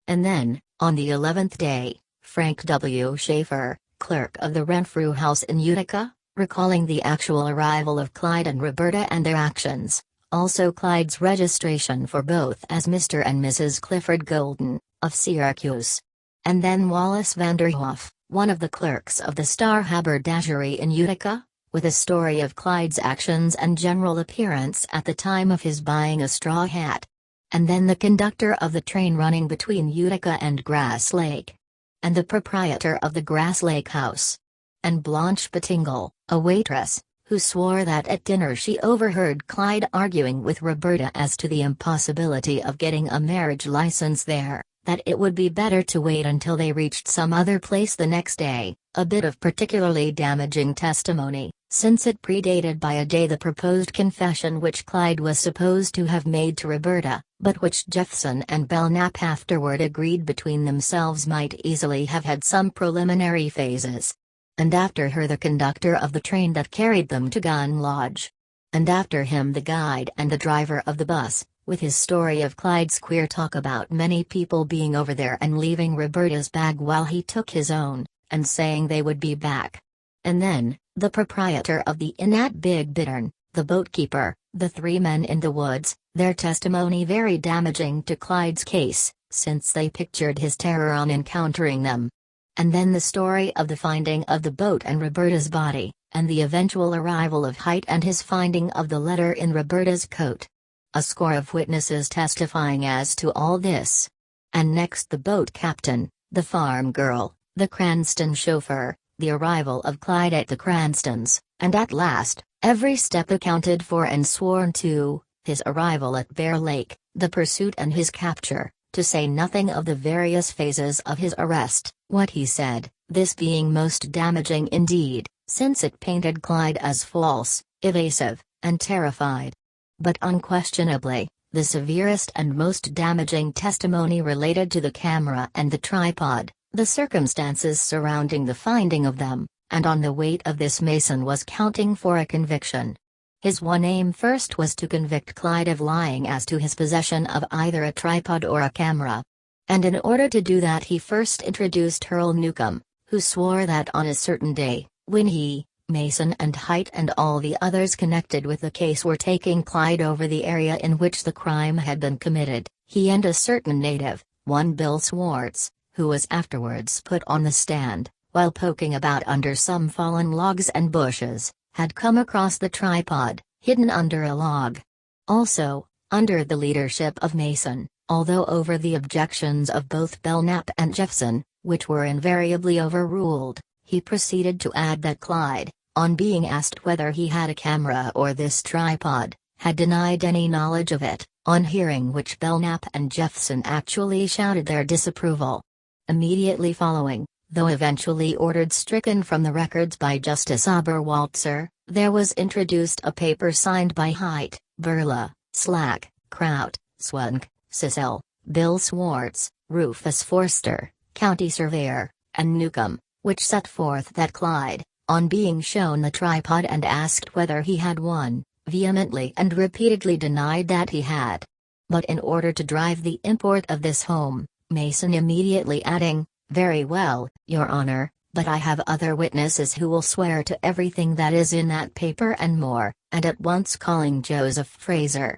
And then, on the 11th day, Frank W. Schaefer, clerk of the Renfrew House in Utica, recalling the actual arrival of Clyde and Roberta and their actions, also Clyde's registration for both as Mr. and Mrs. Clifford Golden, of Syracuse. And then Wallace Vanderhoff, one of the clerks of the Star Haberdashery in Utica, with a story of Clyde's actions and general appearance at the time of his buying a straw hat. And then the conductor of the train running between Utica and Grass Lake. And the proprietor of the Grass Lake house. And Blanche Pettingle, a waitress, who swore that at dinner she overheard Clyde arguing with Roberta as to the impossibility of getting a marriage license there, that it would be better to wait until they reached some other place the next day, a bit of particularly damaging testimony, since it predated by a day the proposed confession which Clyde was supposed to have made to Roberta, but which Jefferson and Belknap afterward agreed between themselves might easily have had some preliminary phases. And after her the conductor of the train that carried them to Gun Lodge. And after him the guide and the driver of the bus, with his story of Clyde's queer talk about many people being over there and leaving Roberta's bag while he took his own, and saying they would be back. And then, the proprietor of the inn at Big Bittern, the boatkeeper, the three men in the woods, their testimony very damaging to Clyde's case, since they pictured his terror on encountering them. And then the story of the finding of the boat and Roberta's body, and the eventual arrival of Height and his finding of the letter in Roberta's coat. A score of witnesses testifying as to all this. And next the boat captain, the farm girl, the Cranston chauffeur, the arrival of Clyde at the Cranstons, and at last, every step accounted for and sworn to, his arrival at Bear Lake, the pursuit and his capture, to say nothing of the various phases of his arrest, what he said, this being most damaging indeed, since it painted Clyde as false, evasive, and terrified. But unquestionably, the severest and most damaging testimony related to the camera and the tripod, the circumstances surrounding the finding of them, and on the weight of this Mason was counting for a conviction. His one aim first was to convict Clyde of lying as to his possession of either a tripod or a camera. And in order to do that he first introduced Earl Newcomb, who swore that on a certain day, when he, Mason and Height and all the others connected with the case were taking Clyde over the area in which the crime had been committed, he and a certain native, one Bill Swartz, who was afterwards put on the stand, while poking about under some fallen logs and bushes, had come across the tripod, hidden under a log. Also, under the leadership of Mason, although over the objections of both Belknap and Jefferson, which were invariably overruled, he proceeded to add that Clyde, on being asked whether he had a camera or this tripod, had denied any knowledge of it, on hearing which Belknap and Jefferson actually shouted their disapproval. Immediately following, though eventually ordered stricken from the records by Justice Oberwalzer, there was introduced a paper signed by Height, Burla, Slack, Kraut, Swunk, Sissel, Bill Swartz, Rufus Forster, County Surveyor, and Newcomb, which set forth that Clyde, on being shown the tripod and asked whether he had one, vehemently and repeatedly denied that he had. But in order to drive the import of this home, Mason immediately adding, "Very well, Your Honor, but I have other witnesses who will swear to everything that is in that paper and more," and at once calling Joseph Fraser.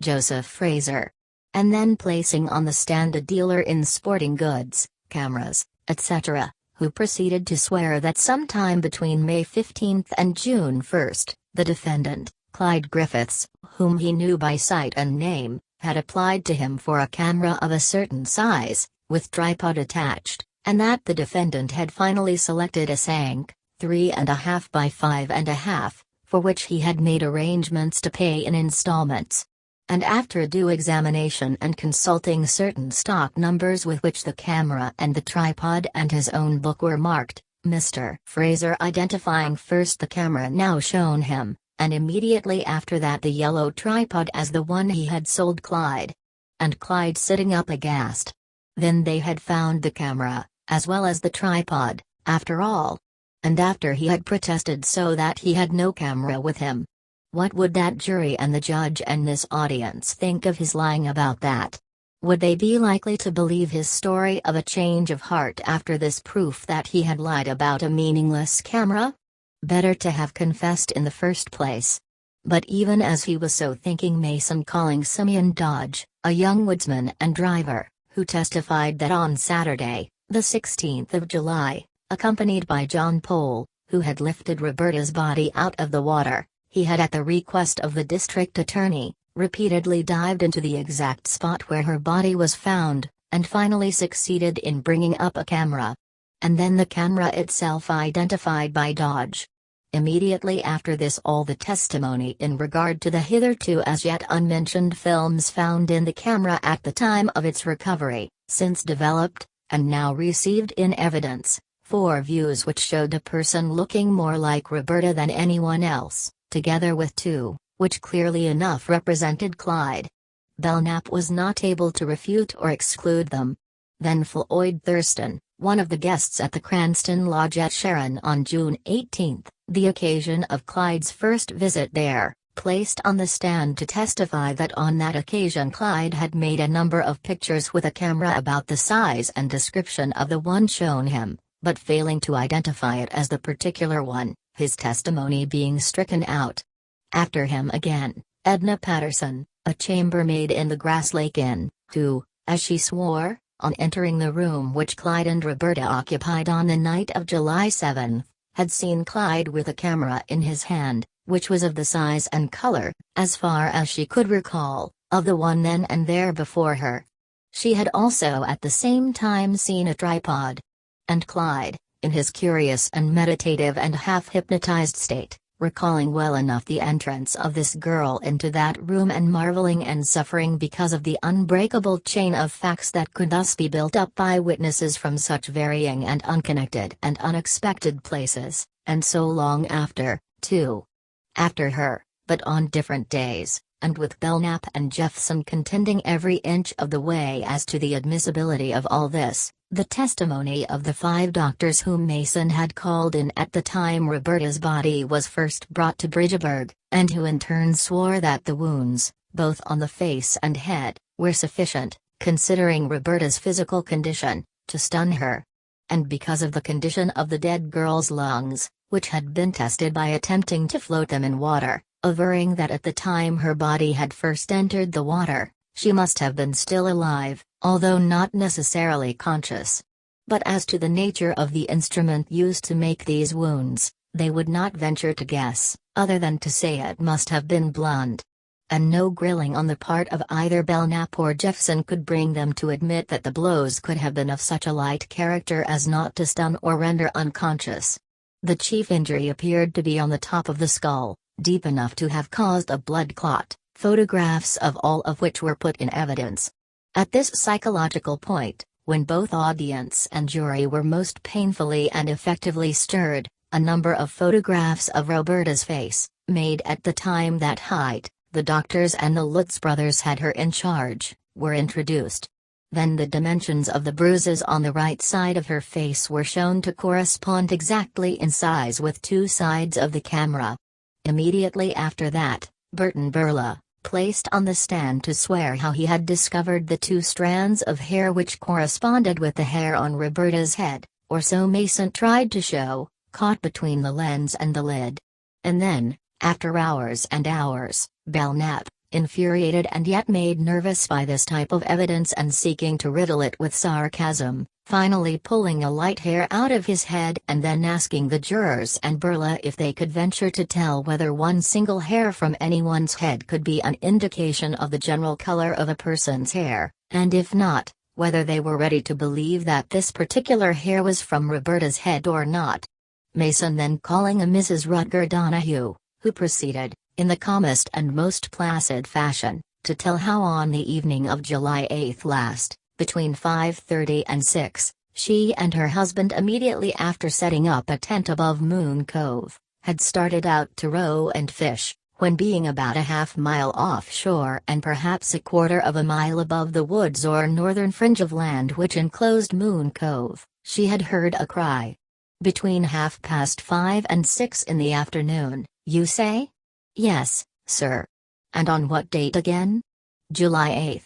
Joseph Fraser. And then placing on the stand a dealer in sporting goods, cameras, etc., who proceeded to swear that sometime between May 15 and June 1, the defendant, Clyde Griffiths, whom he knew by sight and name, had applied to him for a camera of a certain size, with tripod attached, and that the defendant had finally selected a Sank, 3.5 by 5.5, for which he had made arrangements to pay in installments. And after due examination and consulting certain stock numbers with which the camera and the tripod and his own book were marked, Mr. Fraser identifying first the camera now shown him, and immediately after that the yellow tripod as the one he had sold Clyde. And Clyde sitting up aghast. Then they had found the camera, as well as the tripod, after all. And after he had protested so that he had no camera with him. What would that jury and the judge and this audience think of his lying about that? Would they be likely to believe his story of a change of heart after this proof that he had lied about a meaningless camera? Better to have confessed in the first place. But even as he was so thinking, Mason calling Simeon Dodge, a young woodsman and driver, who testified that on Saturday, the 16th of July, accompanied by John Pole, who had lifted Roberta's body out of the water, he had, at the request of the district attorney, repeatedly dived into the exact spot where her body was found, and finally succeeded in bringing up a camera. And then the camera itself identified by Dodge. Immediately after this, all the testimony in regard to the hitherto as yet unmentioned films found in the camera at the time of its recovery, since developed, and now received in evidence, 4 views which showed a person looking more like Roberta than anyone else, together with 2, which clearly enough represented Clyde. Belknap was not able to refute or exclude them. Then Floyd Thurston, one of the guests at the Cranston Lodge at Sharon on June 18, the occasion of Clyde's first visit there, placed on the stand to testify that on that occasion Clyde had made a number of pictures with a camera about the size and description of the one shown him, but failing to identify it as the particular one, his testimony being stricken out. After him again, Edna Patterson, a chambermaid in the Grass Lake Inn, who, as she swore, on entering the room which Clyde and Roberta occupied on the night of July 7, had seen Clyde with a camera in his hand, which was of the size and color, as far as she could recall, of the one then and there before her. She had also at the same time seen a tripod. And Clyde, in his curious and meditative and half-hypnotized state, recalling well enough the entrance of this girl into that room and marveling and suffering because of the unbreakable chain of facts that could thus be built up by witnesses from such varying and unconnected and unexpected places, and so long after, too. After her, but on different days, and with Belknap and Jeffson contending every inch of the way as to the admissibility of all this, the testimony of the 5 doctors whom Mason had called in at the time Roberta's body was first brought to Bridgeburg, and who in turn swore that the wounds, both on the face and head, were sufficient, considering Roberta's physical condition, to stun her. And because of the condition of the dead girl's lungs, which had been tested by attempting to float them in water, averring that at the time her body had first entered the water, she must have been still alive, although not necessarily conscious. But as to the nature of the instrument used to make these wounds, they would not venture to guess, other than to say it must have been blunt. And no grilling on the part of either Belknap or Jeffson could bring them to admit that the blows could have been of such a light character as not to stun or render unconscious. The chief injury appeared to be on the top of the skull, deep enough to have caused a blood clot, photographs of all of which were put in evidence. At this psychological point, when both audience and jury were most painfully and effectively stirred, a number of photographs of Roberta's face, made at the time that Haidt, the doctors and the Lutz brothers had her in charge, were introduced. Then the dimensions of the bruises on the right side of her face were shown to correspond exactly in size with 2 sides of the camera. Immediately after that, Burton Burla, placed on the stand to swear how he had discovered the 2 strands of hair which corresponded with the hair on Roberta's head, or so Mason tried to show, caught between the lens and the lid. And then, after hours and hours, Belknap, infuriated and yet made nervous by this type of evidence and seeking to riddle it with sarcasm, finally pulling a light hair out of his head and then asking the jurors and Burla if they could venture to tell whether one single hair from anyone's head could be an indication of the general color of a person's hair, and if not, whether they were ready to believe that this particular hair was from Roberta's head or not. Mason then calling a Mrs. Rutger Donahue, who proceeded, in the calmest and most placid fashion, to tell how on the evening of July 8 last, between 5:30 and 6, she and her husband immediately after setting up a tent above Moon Cove, had started out to row and fish, when being about a half-mile offshore and perhaps a quarter of a mile above the woods or northern fringe of land which enclosed Moon Cove, she had heard a cry. Between 5:30 and 6 in the afternoon, you say? Yes, sir. And on what date again? July 8.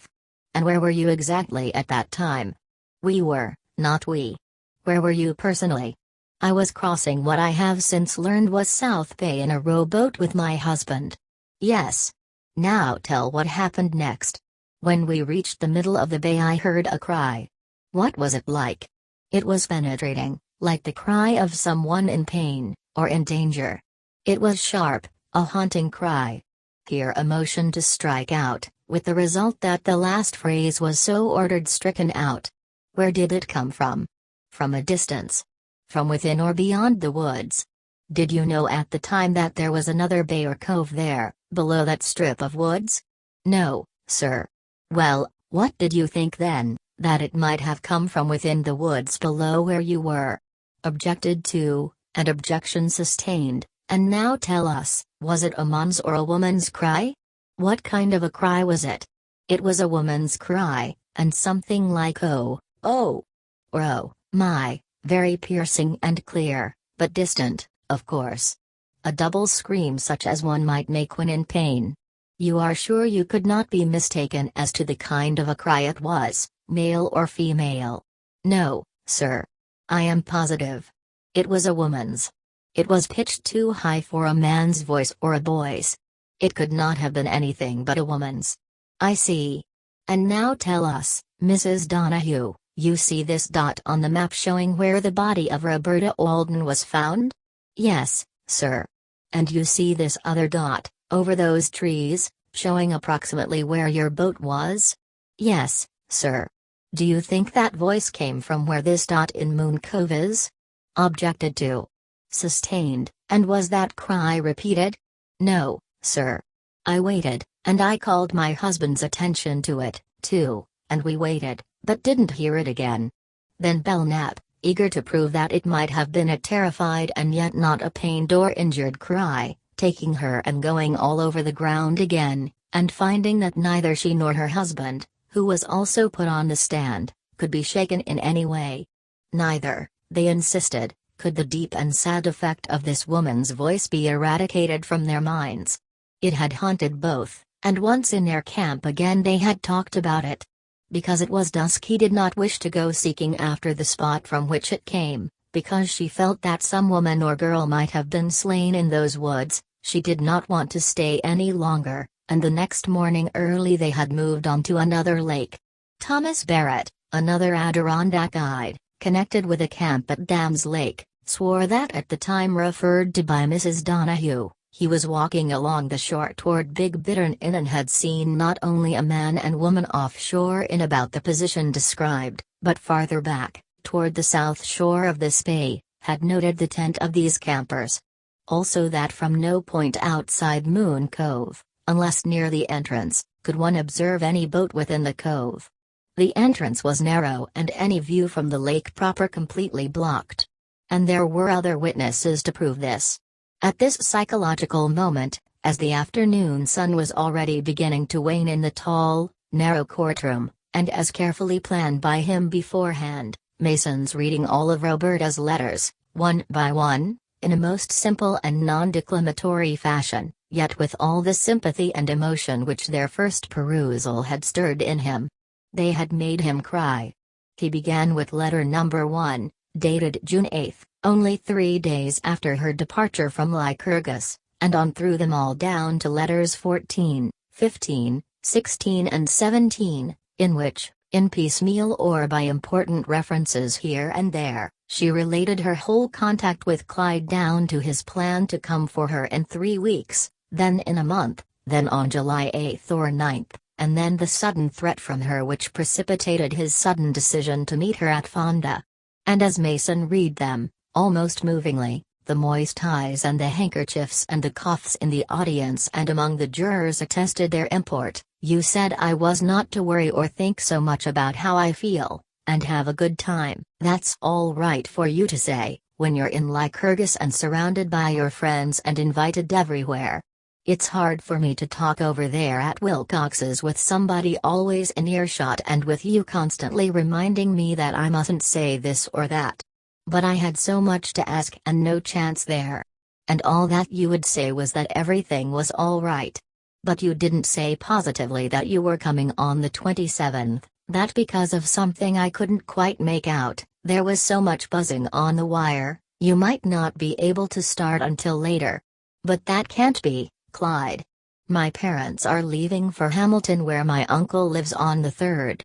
And where were you exactly at that time? We were, not we. Where were you personally? I was crossing what I have since learned was South Bay in a rowboat with my husband. Yes. Now tell what happened next. When we reached the middle of the bay I heard a cry. What was it like? It was penetrating, like the cry of someone in pain, or in danger. It was sharp, a haunting cry. Here a motion to strike out, with the result that the last phrase was so ordered stricken out. Where did it come from? From a distance? From within or beyond the woods? Did you know at the time that there was another bay or cove there, below that strip of woods? No, sir. Well, what did you think then, that it might have come from within the woods below where you were? Objected to, and objection sustained, and now tell us, was it a man's or a woman's cry? What kind of a cry was it? It was a woman's cry, and something like oh, oh, or oh, my, very piercing and clear, but distant, of course. A double scream such as one might make when in pain. You are sure you could not be mistaken as to the kind of a cry it was, male or female? No, sir. I am positive. It was a woman's. It was pitched too high for a man's voice or a boy's. It could not have been anything but a woman's. I see. And now tell us, Mrs. Donahue, you see this dot on the map showing where the body of Roberta Alden was found? Yes, sir. And you see this other dot, over those trees, showing approximately where your boat was? Yes, sir. Do you think that voice came from where this dot in Moon Cove is? Objected to. Sustained. And was that cry repeated? No, sir. I waited, and I called my husband's attention to it, too, and we waited, but didn't hear it again. Then Belknap, eager to prove that it might have been a terrified and yet not a pained or injured cry, taking her and going all over the ground again, and finding that neither she nor her husband, who was also put on the stand, could be shaken in any way. Neither, they insisted, could the deep and sad effect of this woman's voice be eradicated from their minds. It had haunted both, and once in their camp again they had talked about it. Because it was dusk he did not wish to go seeking after the spot from which it came, because she felt that some woman or girl might have been slain in those woods. She did not want to stay any longer, and the next morning early they had moved on to another lake. Thomas Barrett, another Adirondack guide, connected with a camp at Dams Lake, swore that at the time referred to by Mrs. Donahue, he was walking along the shore toward Big Bittern Inn and had seen not only a man and woman offshore in about the position described, but farther back, toward the south shore of this bay, had noted the tent of these campers. Also that from no point outside Moon Cove, unless near the entrance, could one observe any boat within the cove. The entrance was narrow and any view from the lake proper completely blocked. And there were other witnesses to prove this. At this psychological moment, as the afternoon sun was already beginning to wane in the tall, narrow courtroom, and as carefully planned by him beforehand, Mason's reading all of Roberta's letters, one by one, in a most simple and non-declamatory fashion, yet with all the sympathy and emotion which their first perusal had stirred in him. They had made him cry. He began with letter number 1, dated June 8, only 3 days after her departure from Lycurgus, and on through them all down to letters 14, 15, 16 and 17, in which, in piecemeal or by important references here and there, she related her whole contact with Clyde down to his plan to come for her in 3 weeks, then in a month, then on July 8 or 9, and then the sudden threat from her which precipitated his sudden decision to meet her at Fonda. And as Mason read them, almost movingly, the moist eyes and the handkerchiefs and the coughs in the audience and among the jurors attested their import. You said I was not to worry or think so much about how I feel, and have a good time. That's all right for you to say, when you're in Lycurgus and surrounded by your friends and invited everywhere. It's hard for me to talk over there at Wilcox's with somebody always in earshot and with you constantly reminding me that I mustn't say this or that. But I had so much to ask and no chance there. And all that you would say was that everything was all right. But you didn't say positively that you were coming on the 27th, that because of something I couldn't quite make out, there was so much buzzing on the wire, you might not be able to start until later. But that can't be, Clyde. My parents are leaving for Hamilton where my uncle lives on the 3rd.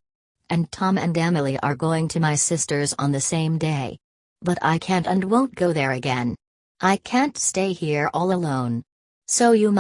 And Tom and Emily are going to my sister's on the same day. But I can't and won't go there again. I can't stay here all alone. So you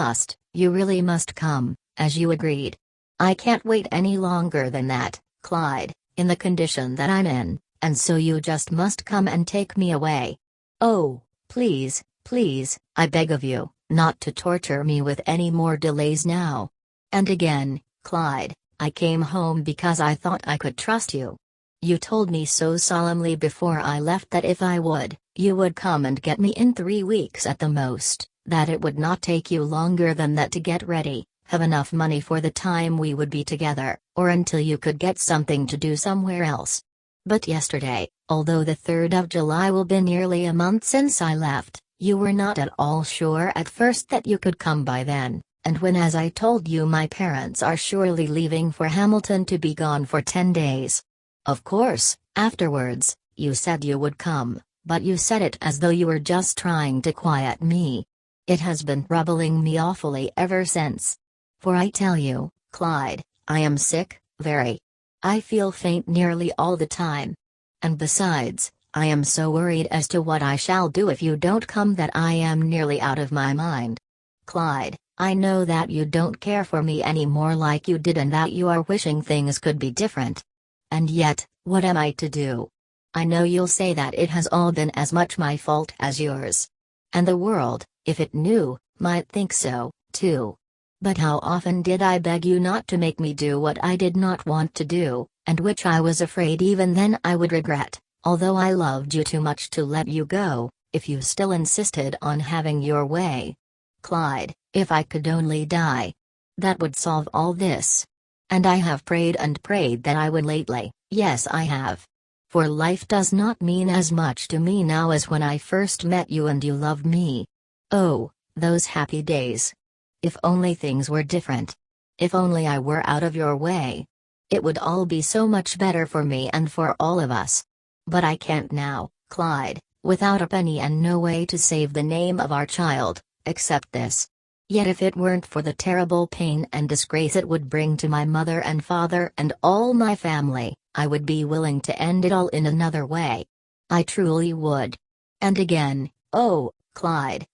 really must come, as you agreed. I can't wait any longer than that, Clyde, in the condition that I'm in, and so you just must come and take me away. Oh, please, please, I beg of you, not to torture me with any more delays now. And again, Clyde, I came home because I thought I could trust you. You told me so solemnly before I left that if I would, you would come and get me in 3 weeks at the most, that it would not take you longer than that to get ready, have enough money for the time we would be together, or until you could get something to do somewhere else. But yesterday, although the 3rd of July will be nearly a month since I left, you were not at all sure at first that you could come by then, and when, as I told you, my parents are surely leaving for Hamilton to be gone for 10 days. Of course, afterwards, you said you would come, but you said it as though you were just trying to quiet me. It has been troubling me awfully ever since. For I tell you, Clyde, I am sick, very. I feel faint nearly all the time. And besides, I am so worried as to what I shall do if you don't come that I am nearly out of my mind. Clyde, I know that you don't care for me any more like you did and that you are wishing things could be different. And yet, what am I to do? I know you'll say that it has all been as much my fault as yours. And the world, if it knew, might think so, too. But how often did I beg you not to make me do what I did not want to do, and which I was afraid even then I would regret, although I loved you too much to let you go, if you still insisted on having your way. Clyde, if I could only die. That would solve all this. And I have prayed and prayed that I would lately, yes I have. For life does not mean as much to me now as when I first met you and you loved me. Oh, those happy days. If only things were different. If only I were out of your way. It would all be so much better for me and for all of us. But I can't now, Clyde, without a penny and no way to save the name of our child, except this. Yet if it weren't for the terrible pain and disgrace it would bring to my mother and father and all my family, I would be willing to end it all in another way. I truly would. And again, oh, Clyde,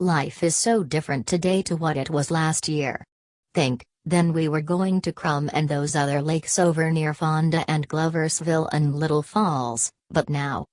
life is so different today to what it was last year. Think, then we were going to Crum and those other lakes over near Fonda and Gloversville and Little Falls, but now.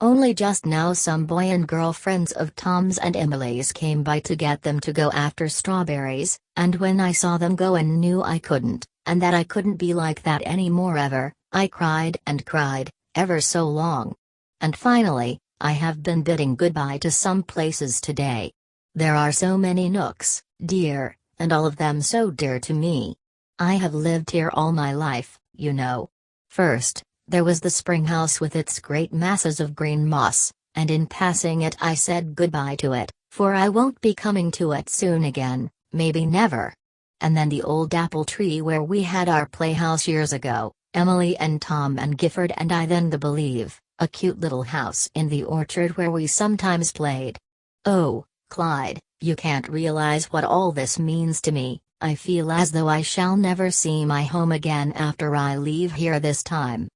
Only just now some boy and girl friends of Tom's and Emily's came by to get them to go after strawberries, and when I saw them go and knew I couldn't, and that I couldn't be like that any more ever, I cried and cried, ever so long. And finally, I have been bidding goodbye to some places today. There are so many nooks, dear, and all of them so dear to me. I have lived here all my life, you know. First, there was the spring house with its great masses of green moss, and in passing it I said goodbye to it, for I won't be coming to it soon again, maybe never. And then the old apple tree where we had our playhouse years ago, Emily and Tom and Gifford and I, then the Believe, a cute little house in the orchard where we sometimes played. Oh, Clyde, you can't realize what all this means to me. I feel as though I shall never see my home again after I leave here this time.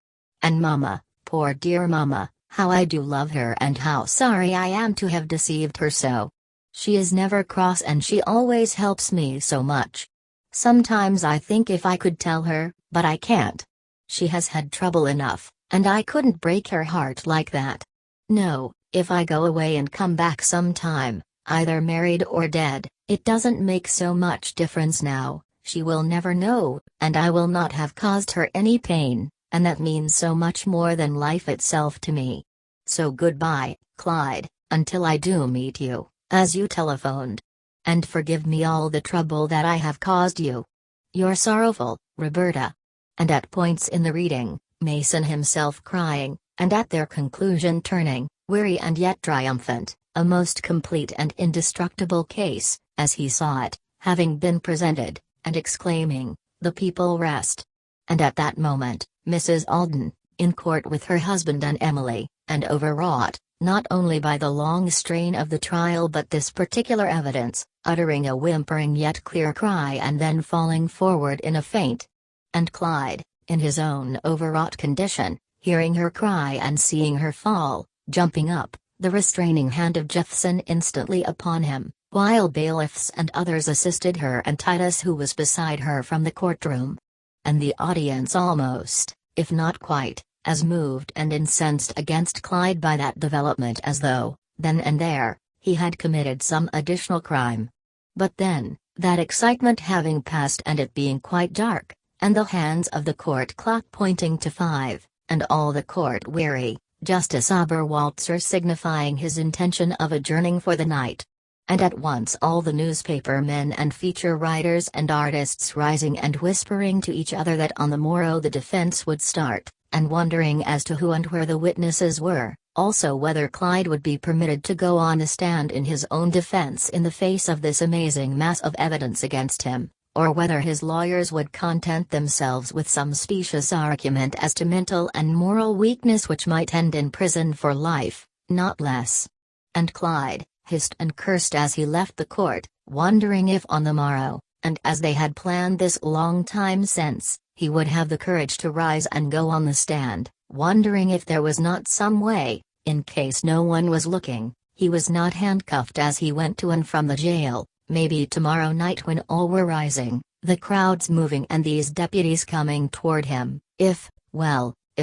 And Mama, poor dear Mama, how I do love her and how sorry I am to have deceived her so. She is never cross and she always helps me so much. Sometimes I think if I could tell her, but I can't. She has had trouble enough, and I couldn't break her heart like that. No, if I go away and come back sometime, either married or dead, it doesn't make so much difference now, she will never know, and I will not have caused her any pain. And that means so much more than life itself to me. So goodbye, Clyde, until I do meet you, as you telephoned. And forgive me all the trouble that I have caused you. Your sorrowful, Roberta. And at points in the reading, Mason himself crying, and at their conclusion turning, weary and yet triumphant, a most complete and indestructible case, as he saw it, having been presented, and exclaiming, "The people rest." And at that moment, Mrs. Alden, in court with her husband and Emily, and overwrought, not only by the long strain of the trial but this particular evidence, uttering a whimpering yet clear cry and then falling forward in a faint. And Clyde, in his own overwrought condition, hearing her cry and seeing her fall, jumping up, the restraining hand of Jeffson instantly upon him, while bailiffs and others assisted her and Titus, who was beside her, from the courtroom. And the audience almost, if not quite, as moved and incensed against Clyde by that development as though, then and there, he had committed some additional crime. But then, that excitement having passed and it being quite dark, and the hands of the court clock pointing to 5, and all the court weary, Justice Oberwalzer signifying his intention of adjourning for the night. And at once all the newspaper men and feature writers and artists rising and whispering to each other that on the morrow the defense would start, and wondering as to who and where the witnesses were, also whether Clyde would be permitted to go on the stand in his own defense in the face of this amazing mass of evidence against him, or whether his lawyers would content themselves with some specious argument as to mental and moral weakness which might end in prison for life, not less. And Clyde hissed and cursed as he left the court, wondering if on the morrow, and as they had planned this long time since, he would have the courage to rise and go on the stand, wondering if there was not some way, in case no one was looking, he was not handcuffed as he went to and from the jail, maybe tomorrow night when all were rising, the crowds moving and these deputies coming toward him, if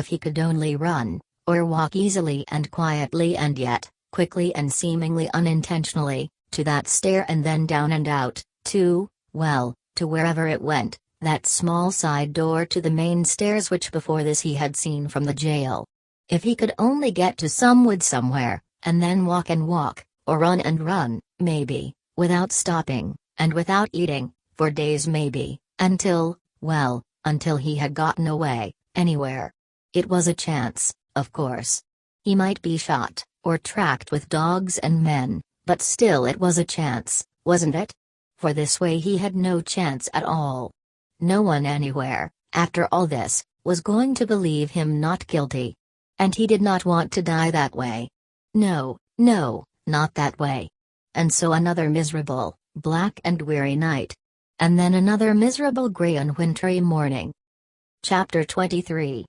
he could only run, or walk easily and quietly and yet, quickly and seemingly unintentionally, to that stair and then down and out, to wherever it went, that small side door to the main stairs which before this he had seen from the jail. If he could only get to some wood somewhere, and then walk and walk, or run and run, maybe, without stopping, and without eating, for days maybe, until he had gotten away, anywhere. It was a chance, of course. He might be shot, or tracked with dogs and men, but still it was a chance, wasn't it? For this way he had no chance at all. No one anywhere, after all this, was going to believe him not guilty. And he did not want to die that way. No, not that way. And so another miserable, black and weary night. And then another miserable gray and wintry morning. Chapter 23.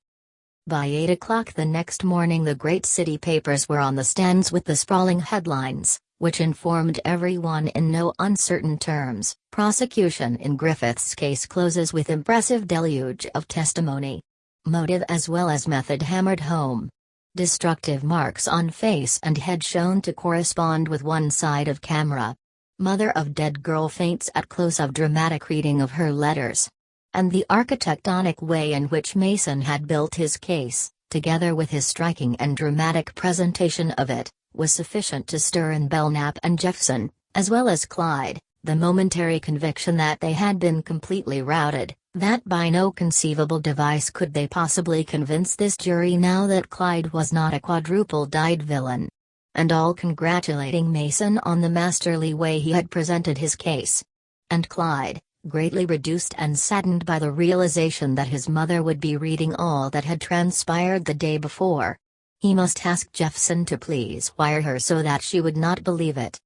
By 8 o'clock the next morning the great city papers were on the stands with the sprawling headlines, which informed everyone in no uncertain terms: prosecution in Griffith's case closes with impressive deluge of testimony. Motive as well as method hammered home. Destructive marks on face and head shown to correspond with one side of camera. Mother of dead girl faints at close-up dramatic reading of her letters. And the architectonic way in which Mason had built his case, together with his striking and dramatic presentation of it, was sufficient to stir in Belknap and Jeffson, as well as Clyde, the momentary conviction that they had been completely routed, that by no conceivable device could they possibly convince this jury now that Clyde was not a quadruple-dyed villain. And all congratulating Mason on the masterly way he had presented his case. And Clyde, greatly reduced and saddened by the realization that his mother would be reading all that had transpired the day before. He must ask Jeffson to please wire her so that she would not believe it.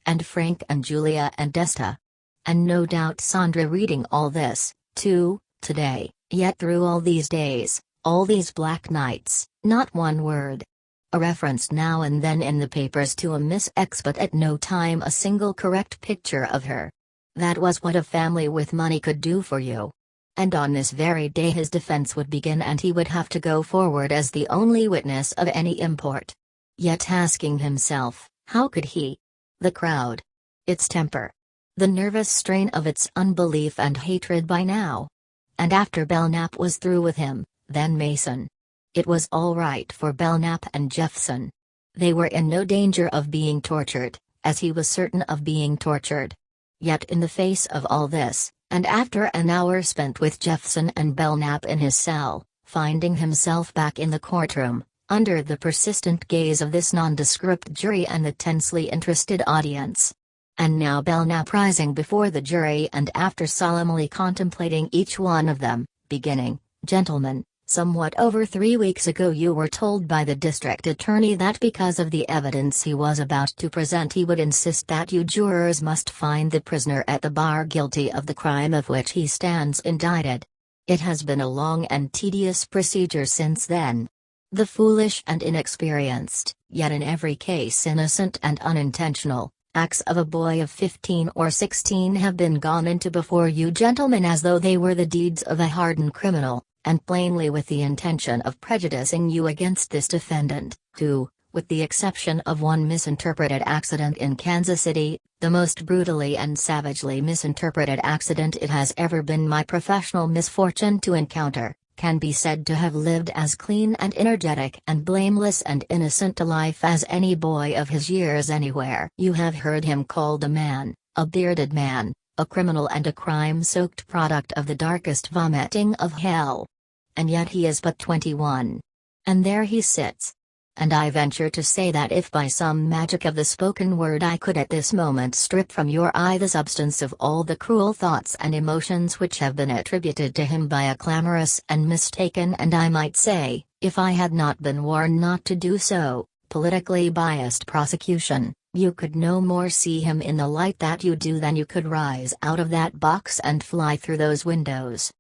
And Frank and Julia and Desta. And no doubt Sandra reading all this, too, today, yet through all these days, all these black nights, not one word. A reference now and then in the papers to a Miss X, but at no time a single correct picture of her. That was what a family with money could do for you. And on this very day his defense would begin and he would have to go forward as the only witness of any import. Yet asking himself, how could he? The crowd. Its temper. The nervous strain of its unbelief and hatred by now. And after Belknap was through with him, then Mason. It was all right for Belknap and Jeffson. They were in no danger of being tortured, as he was certain of being tortured. Yet in the face of all this, and after an hour spent with Jeffson and Belknap in his cell, finding himself back in the courtroom, under the persistent gaze of this nondescript jury and the tensely interested audience. And now Belknap rising before the jury and after solemnly contemplating each one of them, beginning, "Gentlemen, somewhat over 3 weeks ago you were told by the district attorney that because of the evidence he was about to present he would insist that you jurors must find the prisoner at the bar guilty of the crime of which he stands indicted. It has been a long and tedious procedure since then. The foolish and inexperienced, yet in every case innocent and unintentional, acts of a boy of 15 or 16 have been gone into before you gentlemen as though they were the deeds of a hardened criminal, and plainly with the intention of prejudicing you against this defendant, who, with the exception of one misinterpreted accident in Kansas City, the most brutally and savagely misinterpreted accident it has ever been my professional misfortune to encounter, can be said to have lived as clean and energetic and blameless and innocent a life as any boy of his years anywhere. You have heard him called a man, a bearded man, a criminal and a crime-soaked product of the darkest vomiting of hell. And yet he is but 21. And there he sits. And I venture to say that if by some magic of the spoken word I could at this moment strip from your eye the substance of all the cruel thoughts and emotions which have been attributed to him by a clamorous and mistaken, and I might say, if I had not been warned not to do so, politically biased prosecution, you could no more see him in the light that you do than you could rise out of that box and fly through those windows.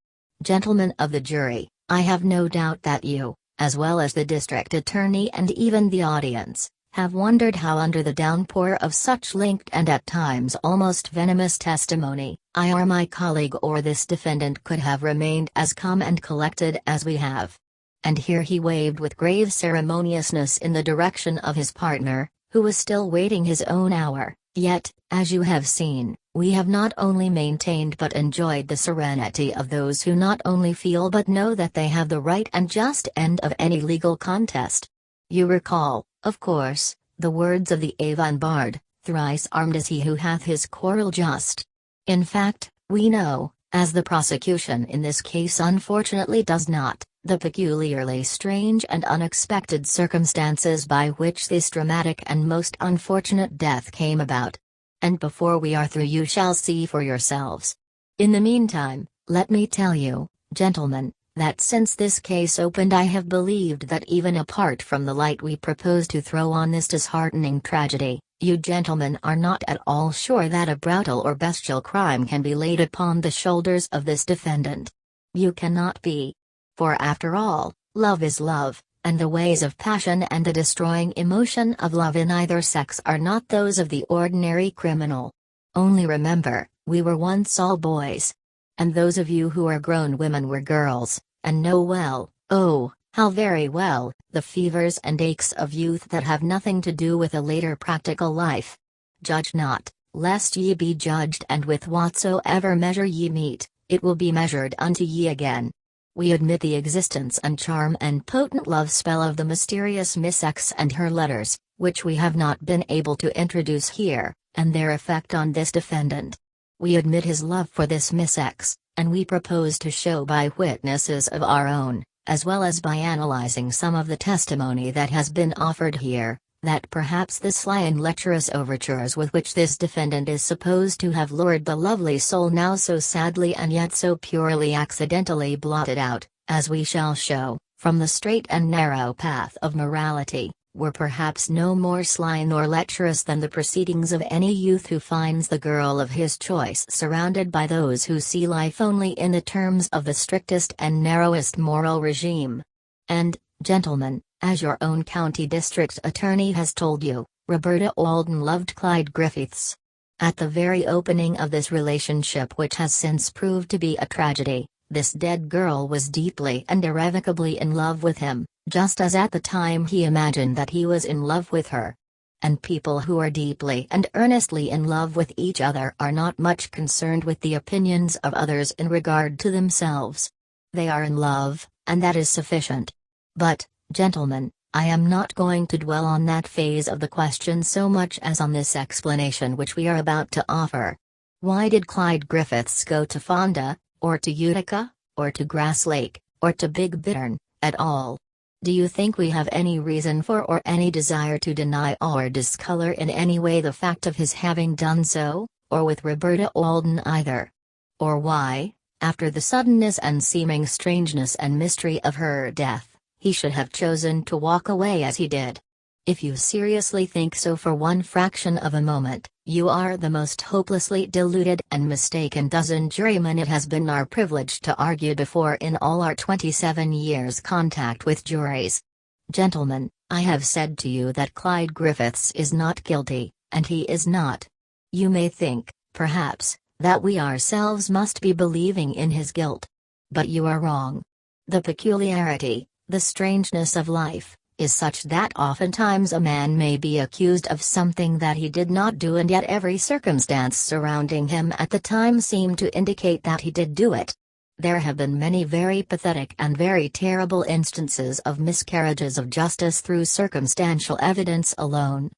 Gentlemen of the jury, I have no doubt that you, as well as the district attorney and even the audience, have wondered how under the downpour of such linked and at times almost venomous testimony, I or my colleague or this defendant could have remained as calm and collected as we have. And here he waved with grave ceremoniousness in the direction of his partner, who was still waiting his own hour, yet, as you have seen, we have not only maintained but enjoyed the serenity of those who not only feel but know that they have the right and just end of any legal contest. You recall, of course, the words of the Avon bard, "Thrice armed is he who hath his quarrel just." In fact, we know, as the prosecution in this case unfortunately does not, the peculiarly strange and unexpected circumstances by which this dramatic and most unfortunate death came about. And before we are through you shall see for yourselves. In the meantime, let me tell you, gentlemen, that since this case opened I have believed that even apart from the light we propose to throw on this disheartening tragedy, you gentlemen are not at all sure that a brutal or bestial crime can be laid upon the shoulders of this defendant. You cannot be. For after all, love is love, and the ways of passion and the destroying emotion of love in either sex are not those of the ordinary criminal. Only remember, we were once all boys. And those of you who are grown women were girls, and know well, oh, how very well, the fevers and aches of youth that have nothing to do with a later practical life. Judge not, lest ye be judged, and with whatsoever measure ye meet, it will be measured unto ye again. We admit the existence and charm and potent love spell of the mysterious Miss X and her letters, which we have not been able to introduce here, and their effect on this defendant. We admit his love for this Miss X, and we propose to show by witnesses of our own, as well as by analyzing some of the testimony that has been offered here, that perhaps the sly and lecherous overtures with which this defendant is supposed to have lured the lovely soul now so sadly and yet so purely accidentally blotted out, as we shall show, from the straight and narrow path of morality, were perhaps no more sly nor lecherous than the proceedings of any youth who finds the girl of his choice surrounded by those who see life only in the terms of the strictest and narrowest moral regime. And, gentlemen, as your own county district attorney has told you, Roberta Alden loved Clyde Griffiths. At the very opening of this relationship, which has since proved to be a tragedy, this dead girl was deeply and irrevocably in love with him, just as at the time he imagined that he was in love with her. And people who are deeply and earnestly in love with each other are not much concerned with the opinions of others in regard to themselves. They are in love, and that is sufficient. But, gentlemen, I am not going to dwell on that phase of the question so much as on this explanation which we are about to offer. Why did Clyde Griffiths go to Fonda, or to Utica, or to Grass Lake, or to Big Bittern, at all? Do you think we have any reason for or any desire to deny or discolor in any way the fact of his having done so, or with Roberta Alden either? Or why, after the suddenness and seeming strangeness and mystery of her death, he should have chosen to walk away as he did? If you seriously think so for one fraction of a moment, you are the most hopelessly deluded and mistaken dozen jurymen it has been our privilege to argue before in all our 27 years' contact with juries. Gentlemen, I have said to you that Clyde Griffiths is not guilty, and he is not. You may think, perhaps, that we ourselves must be believing in his guilt. But you are wrong. The peculiarity, the strangeness of life, is such that oftentimes a man may be accused of something that he did not do, and yet every circumstance surrounding him at the time seemed to indicate that he did do it. There have been many very pathetic and very terrible instances of miscarriages of justice through circumstantial evidence alone.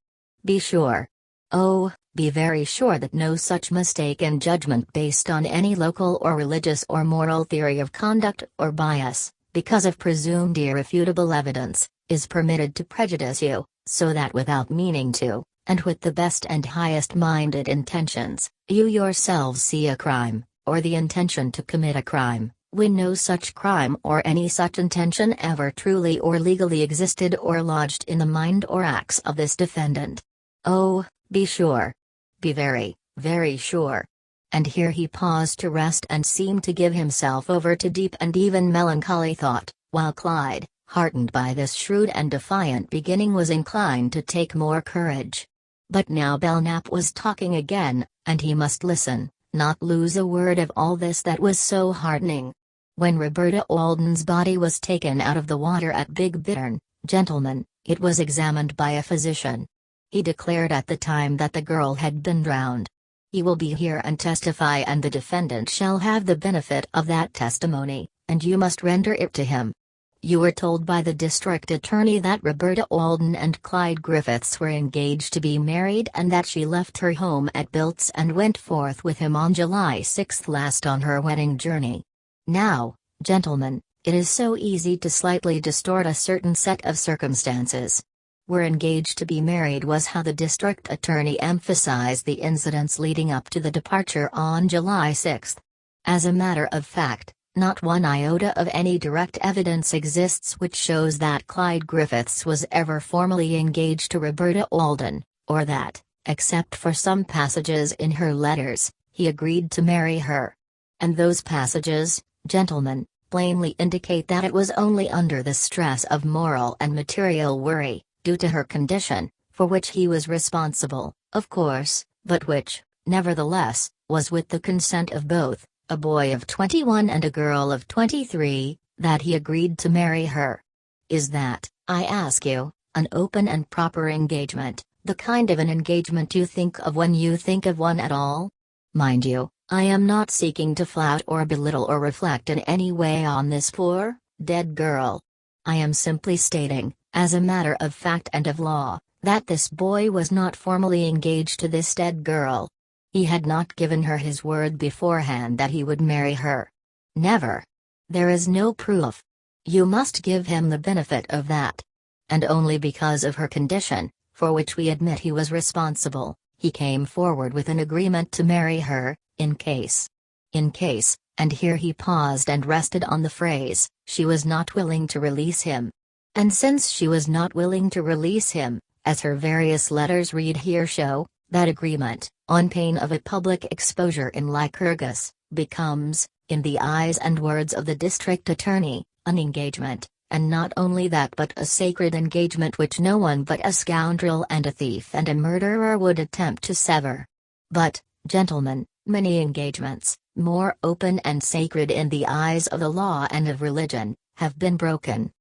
Be sure. Oh, be very sure that no such mistake in judgment based on any local or religious or moral theory of conduct or bias, because of presumed irrefutable evidence, is permitted to prejudice you, so that without meaning to, and with the best and highest-minded intentions, you yourselves see a crime, or the intention to commit a crime, when no such crime or any such intention ever truly or legally existed or lodged in the mind or acts of this defendant. Oh, be sure. Be very, very sure. And here he paused to rest and seemed to give himself over to deep and even melancholy thought, while Clyde, heartened by this shrewd and defiant beginning, was inclined to take more courage. But now Belknap was talking again, and he must listen, not lose a word of all this that was so heartening. When Roberta Alden's body was taken out of the water at Big Bittern, gentlemen, it was examined by a physician. He declared at the time that the girl had been drowned. He will be here and testify, and the defendant shall have the benefit of that testimony, and you must render it to him. You were told by the district attorney that Roberta Alden and Clyde Griffiths were engaged to be married, and that she left her home at Bilt's and went forth with him on July 6 last on her wedding journey. Now, gentlemen, it is so easy to slightly distort a certain set of circumstances. "Were engaged to be married" was how the district attorney emphasized the incidents leading up to the departure on July 6. As a matter of fact, not one iota of any direct evidence exists which shows that Clyde Griffiths was ever formally engaged to Roberta Alden, or that, except for some passages in her letters, he agreed to marry her. And those passages, gentlemen, plainly indicate that it was only under the stress of moral and material worry, due to her condition, for which he was responsible, of course, but which, nevertheless, was with the consent of both, a boy of 21 and a girl of 23, that he agreed to marry her. Is that, I ask you, an open and proper engagement, the kind of an engagement you think of when you think of one at all? Mind you, I am not seeking to flout or belittle or reflect in any way on this poor, dead girl. I am simply stating, as a matter of fact and of law, that this boy was not formally engaged to this dead girl. He had not given her his word beforehand that he would marry her. Never. There is no proof. You must give him the benefit of that. And only because of her condition, for which we admit he was responsible, he came forward with an agreement to marry her, in case, and here he paused and rested on the phrase, she was not willing to release him. And since she was not willing to release him, as her various letters read here show, that agreement, on pain of a public exposure in Lycurgus, becomes, in the eyes and words of the district attorney, an engagement, and not only that but a sacred engagement which no one but a scoundrel and a thief and a murderer would attempt to sever. But, gentlemen, many engagements, more open and sacred in the eyes of the law and of religion, have been broken.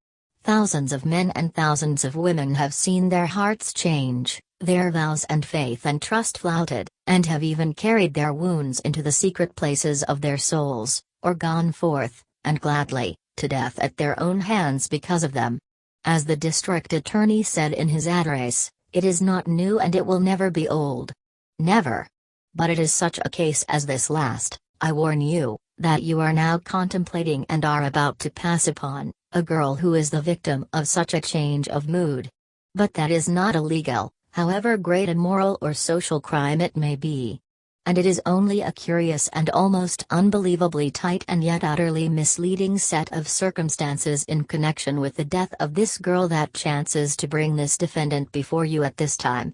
Thousands of men and thousands of women have seen their hearts change, their vows and faith and trust flouted, and have even carried their wounds into the secret places of their souls, or gone forth, and gladly, to death at their own hands because of them. As the district attorney said in his address, it is not new and it will never be old. Never. But it is such a case as this last, I warn you, that you are now contemplating and are about to pass upon, a girl who is the victim of such a change of mood. But that is not illegal, however great a moral or social crime it may be. And it is only a curious and almost unbelievably tight and yet utterly misleading set of circumstances in connection with the death of this girl that chances to bring this defendant before you at this time.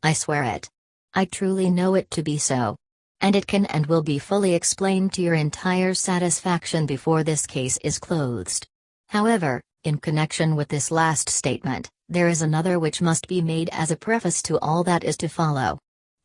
I swear it. I truly know it to be so. And it can and will be fully explained to your entire satisfaction before this case is closed. However, In connection with this last statement, there is another which must be made as a preface to all that is to follow.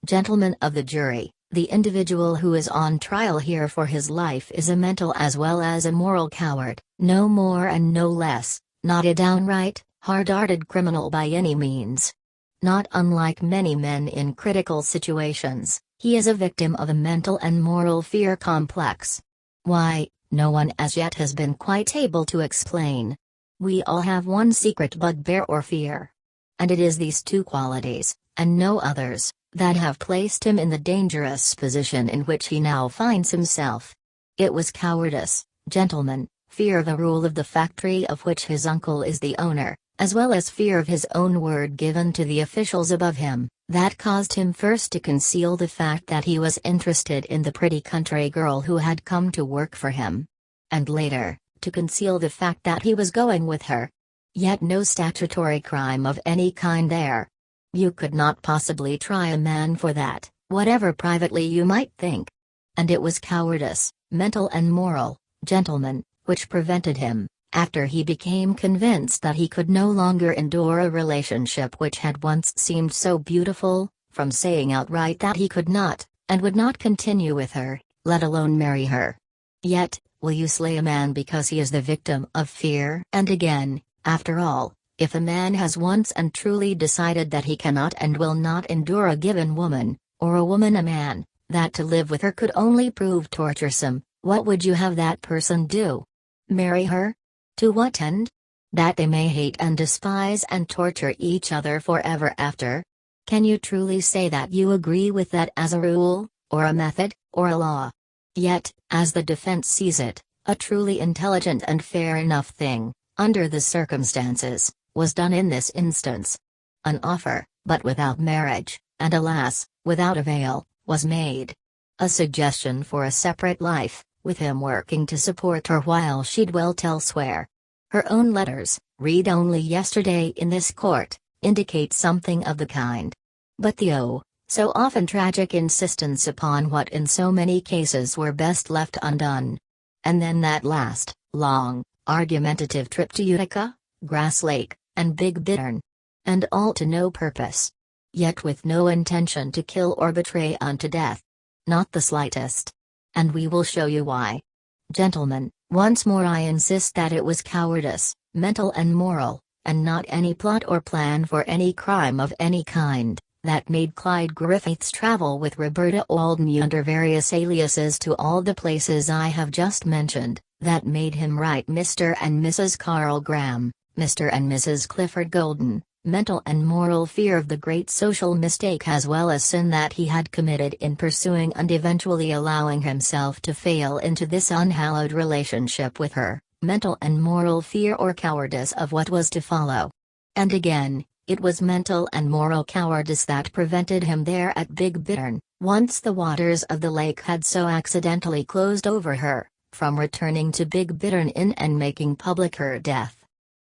Gentlemen of the jury, the individual who is on trial here for his life is a mental as well as a moral coward, no more and no less, not a downright, hard-hearted criminal by any means. Not unlike many men in critical situations, he is a victim of a mental and moral fear complex. Why, no one as yet has been quite able to explain. We all have one secret bugbear or fear. And it is these two qualities, and no others, that have placed him in the dangerous position in which he now finds himself. It was cowardice, gentlemen, fear of a rule of the factory of which his uncle is the owner, as well as fear of his own word given to the officials above him, that caused him first to conceal the fact that he was interested in the pretty country girl who had come to work for him. And later, to conceal the fact that he was going with her. Yet no statutory crime of any kind there. You could not possibly try a man for that, whatever privately you might think. And it was cowardice, mental and moral, gentlemen, which prevented him, after he became convinced that he could no longer endure a relationship which had once seemed so beautiful, from saying outright that he could not, and would not continue with her, let alone marry her. Yet, will you slay a man because he is the victim of fear? And again, after all, if a man has once and truly decided that he cannot and will not endure a given woman, or a woman a man, that to live with her could only prove torturesome, what would you have that person do? Marry her? To what end? That they may hate and despise and torture each other forever after? Can you truly say that you agree with that as a rule, or a method, or a law? Yet, as the defense sees it, a truly intelligent and fair enough thing, under the circumstances, was done in this instance. An offer, but without marriage, and alas, without avail, was made. A suggestion for a separate life, with him working to support her while she dwelt elsewhere. Her own letters, read only yesterday in this court, indicate something of the kind. But the so often tragic insistence upon what in so many cases were best left undone. And then that last, long, argumentative trip to Utica, Grass Lake, and Big Bittern. And all to no purpose. Yet with no intention to kill or betray unto death. Not the slightest. And we will show you why. Gentlemen, once more I insist that it was cowardice, mental and moral, and not any plot or plan for any crime of any kind, that made Clyde Griffiths travel with Roberta Alden under various aliases to all the places I have just mentioned, that made him write Mr. and Mrs. Carl Graham, Mr. and Mrs. Clifford Golden, mental and moral fear of the great social mistake as well as sin that he had committed in pursuing and eventually allowing himself to fail into this unhallowed relationship with her, mental and moral fear or cowardice of what was to follow. And again, it was mental and moral cowardice that prevented him there at Big Bittern, once the waters of the lake had so accidentally closed over her, from returning to Big Bittern Inn and making public her death.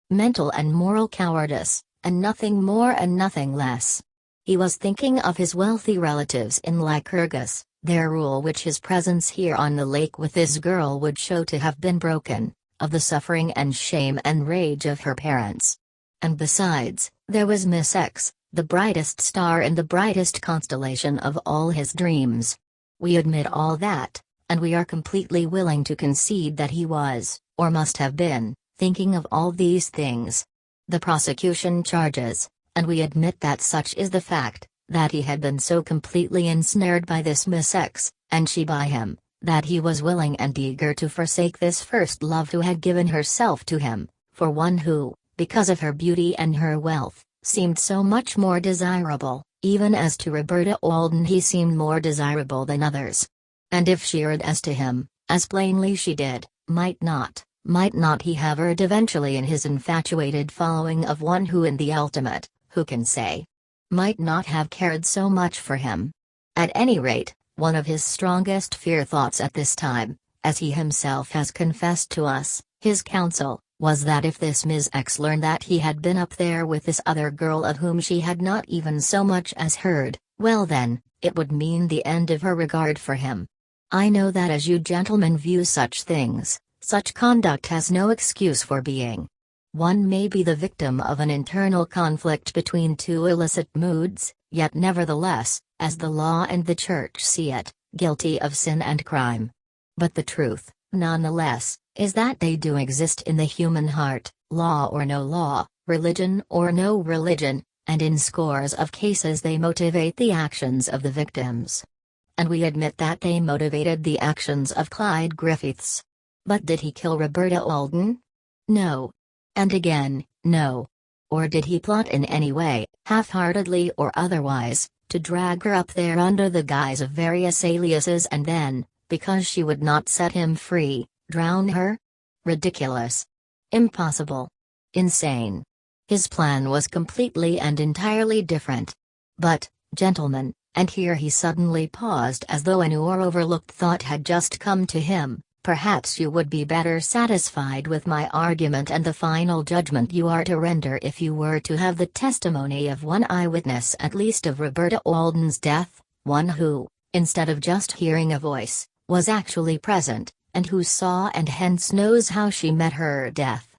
Mental and moral cowardice, and nothing more and nothing less. He was thinking of his wealthy relatives in Lycurgus, their rule which his presence here on the lake with this girl would show to have been broken, of the suffering and shame and rage of her parents. And besides, there was Miss X, the brightest star in the brightest constellation of all his dreams. We admit all that, and we are completely willing to concede that he was, or must have been, thinking of all these things. The prosecution charges, and we admit that such is the fact, that he had been so completely ensnared by this Miss X, and she by him, that he was willing and eager to forsake this first love who had given herself to him, for one who, because of her beauty and her wealth, seemed so much more desirable, even as to Roberta Alden he seemed more desirable than others. And if she erred as to him, as plainly she did, might not he have erred eventually in his infatuated following of one who in the ultimate, who can say, might not have cared so much for him. At any rate, one of his strongest fear thoughts at this time, as he himself has confessed to us, his counsel, was that if this Ms. X learned that he had been up there with this other girl of whom she had not even so much as heard, well then, it would mean the end of her regard for him. I know that as you gentlemen view such things, such conduct has no excuse for being. One may be the victim of an internal conflict between two illicit moods, yet nevertheless, as the law and the church see it, guilty of sin and crime. But the truth, nonetheless, is that they do exist in the human heart, law or no law, religion or no religion, and in scores of cases they motivate the actions of the victims. And we admit that they motivated the actions of Clyde Griffiths. But did he kill Roberta Alden? No. And again, no. Or did he plot in any way, half-heartedly or otherwise, to drag her up there under the guise of various aliases and then, because she would not set him free, drown her? Ridiculous. Impossible. Insane. His plan was completely and entirely different. But, gentlemen, and here he suddenly paused as though a new or overlooked thought had just come to him, perhaps you would be better satisfied with my argument and the final judgment you are to render if you were to have the testimony of one eyewitness at least of Roberta Alden's death, one who, instead of just hearing a voice, was actually present, and who saw and hence knows how she met her death.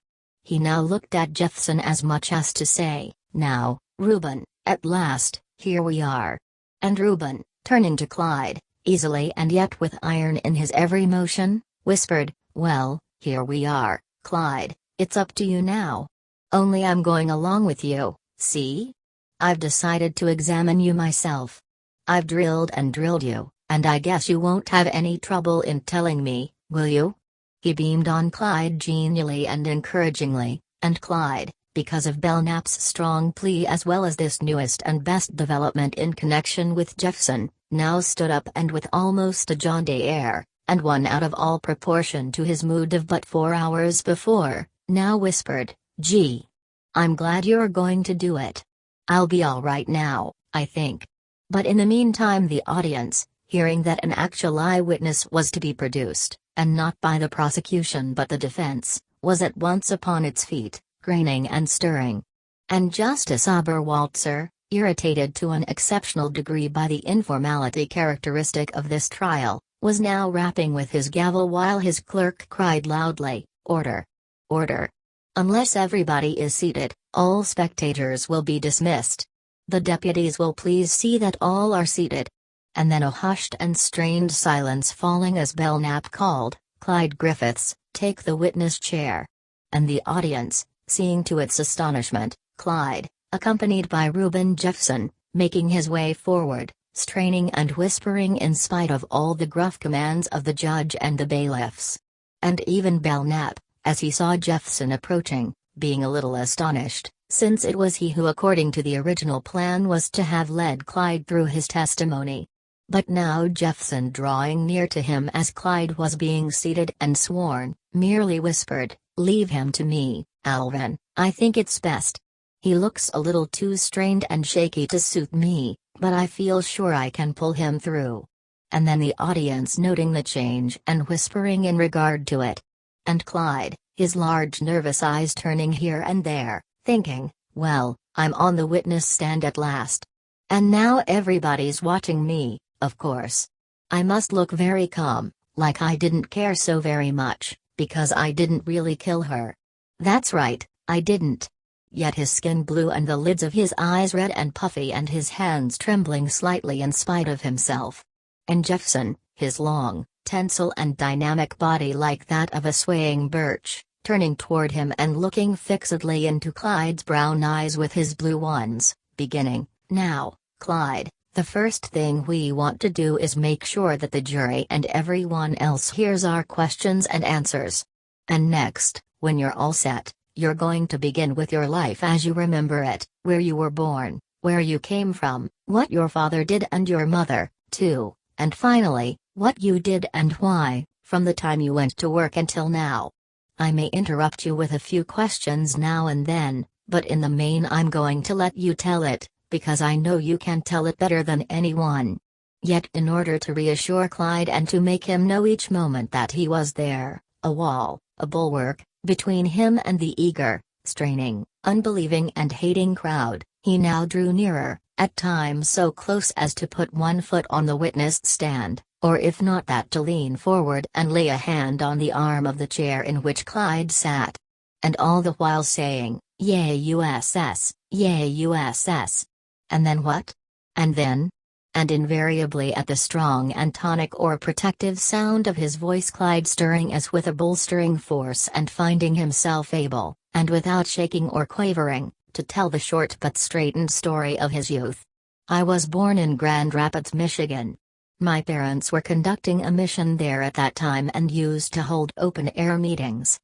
He now looked at Jeffson as much as to say, "Now, Reuben, at last, here we are." And Reuben, turning to Clyde, easily and yet with iron in his every motion, whispered, "Well, here we are, Clyde, it's up to you now. Only I'm going along with you, see? I've decided to examine you myself. I've drilled and drilled you, and I guess you won't have any trouble in telling me, will you?" He beamed on Clyde genially and encouragingly, and Clyde, because of Belknap's strong plea as well as this newest and best development in connection with Jeffson, now stood up and with almost a jaunty air, and one out of all proportion to his mood of but 4 hours before, now whispered, "Gee. I'm glad you're going to do it. I'll be all right now, I think." But in the meantime the audience, hearing that an actual eyewitness was to be produced, and not by the prosecution but the defense, was at once upon its feet, grinning and stirring. And Justice Oberwalzer, irritated to an exceptional degree by the informality characteristic of this trial, was now rapping with his gavel while his clerk cried loudly, "Order! Order! Unless everybody is seated, all spectators will be dismissed. The deputies will please see that all are seated." And then a hushed and strained silence falling as Belknap called, "Clyde Griffiths, take the witness chair." And the audience, seeing to its astonishment, Clyde, accompanied by Reuben Jeffson, making his way forward, straining and whispering in spite of all the gruff commands of the judge and the bailiffs. And even Belknap, as he saw Jeffson approaching, being a little astonished, since it was he who according to the original plan was to have led Clyde through his testimony. But now Jeffson drawing near to him as Clyde was being seated and sworn, merely whispered, "Leave him to me, Alvin, I think it's best. He looks a little too strained and shaky to suit me, but I feel sure I can pull him through." And then the audience noting the change and whispering in regard to it. And Clyde, his large nervous eyes turning here and there, thinking, "Well, I'm on the witness stand at last. And now everybody's watching me, of course. I must look very calm, like I didn't care so very much, because I didn't really kill her. That's right, I didn't." Yet his skin blue and the lids of his eyes red and puffy and his hands trembling slightly in spite of himself. And Jeffson, his long, tensile and dynamic body like that of a swaying birch, turning toward him and looking fixedly into Clyde's brown eyes with his blue ones, beginning, "Now, Clyde, the first thing we want to do is make sure that the jury and everyone else hears our questions and answers. And next, when you're all set, you're going to begin with your life as you remember it, where you were born, where you came from, what your father did and your mother, too, and finally, what you did and why, from the time you went to work until now. I may interrupt you with a few questions now and then, but in the main I'm going to let you tell it, because I know you can tell it better than anyone." Yet in order to reassure Clyde and to make him know each moment that he was there, a wall, a bulwark, between him and the eager, straining, unbelieving and hating crowd, he now drew nearer, at times so close as to put one foot on the witness stand, or if not that to lean forward and lay a hand on the arm of the chair in which Clyde sat. and all the while saying, "Yay USS, yay USS." And then what? And then? And invariably at the strong and tonic or protective sound of his voice Clyde stirring as with a bolstering force and finding himself able, and without shaking or quavering, to tell the short but straighthened story of his youth. I was born in Grand Rapids, Michigan. My parents were conducting a mission there at that time and used to hold open-air meetings,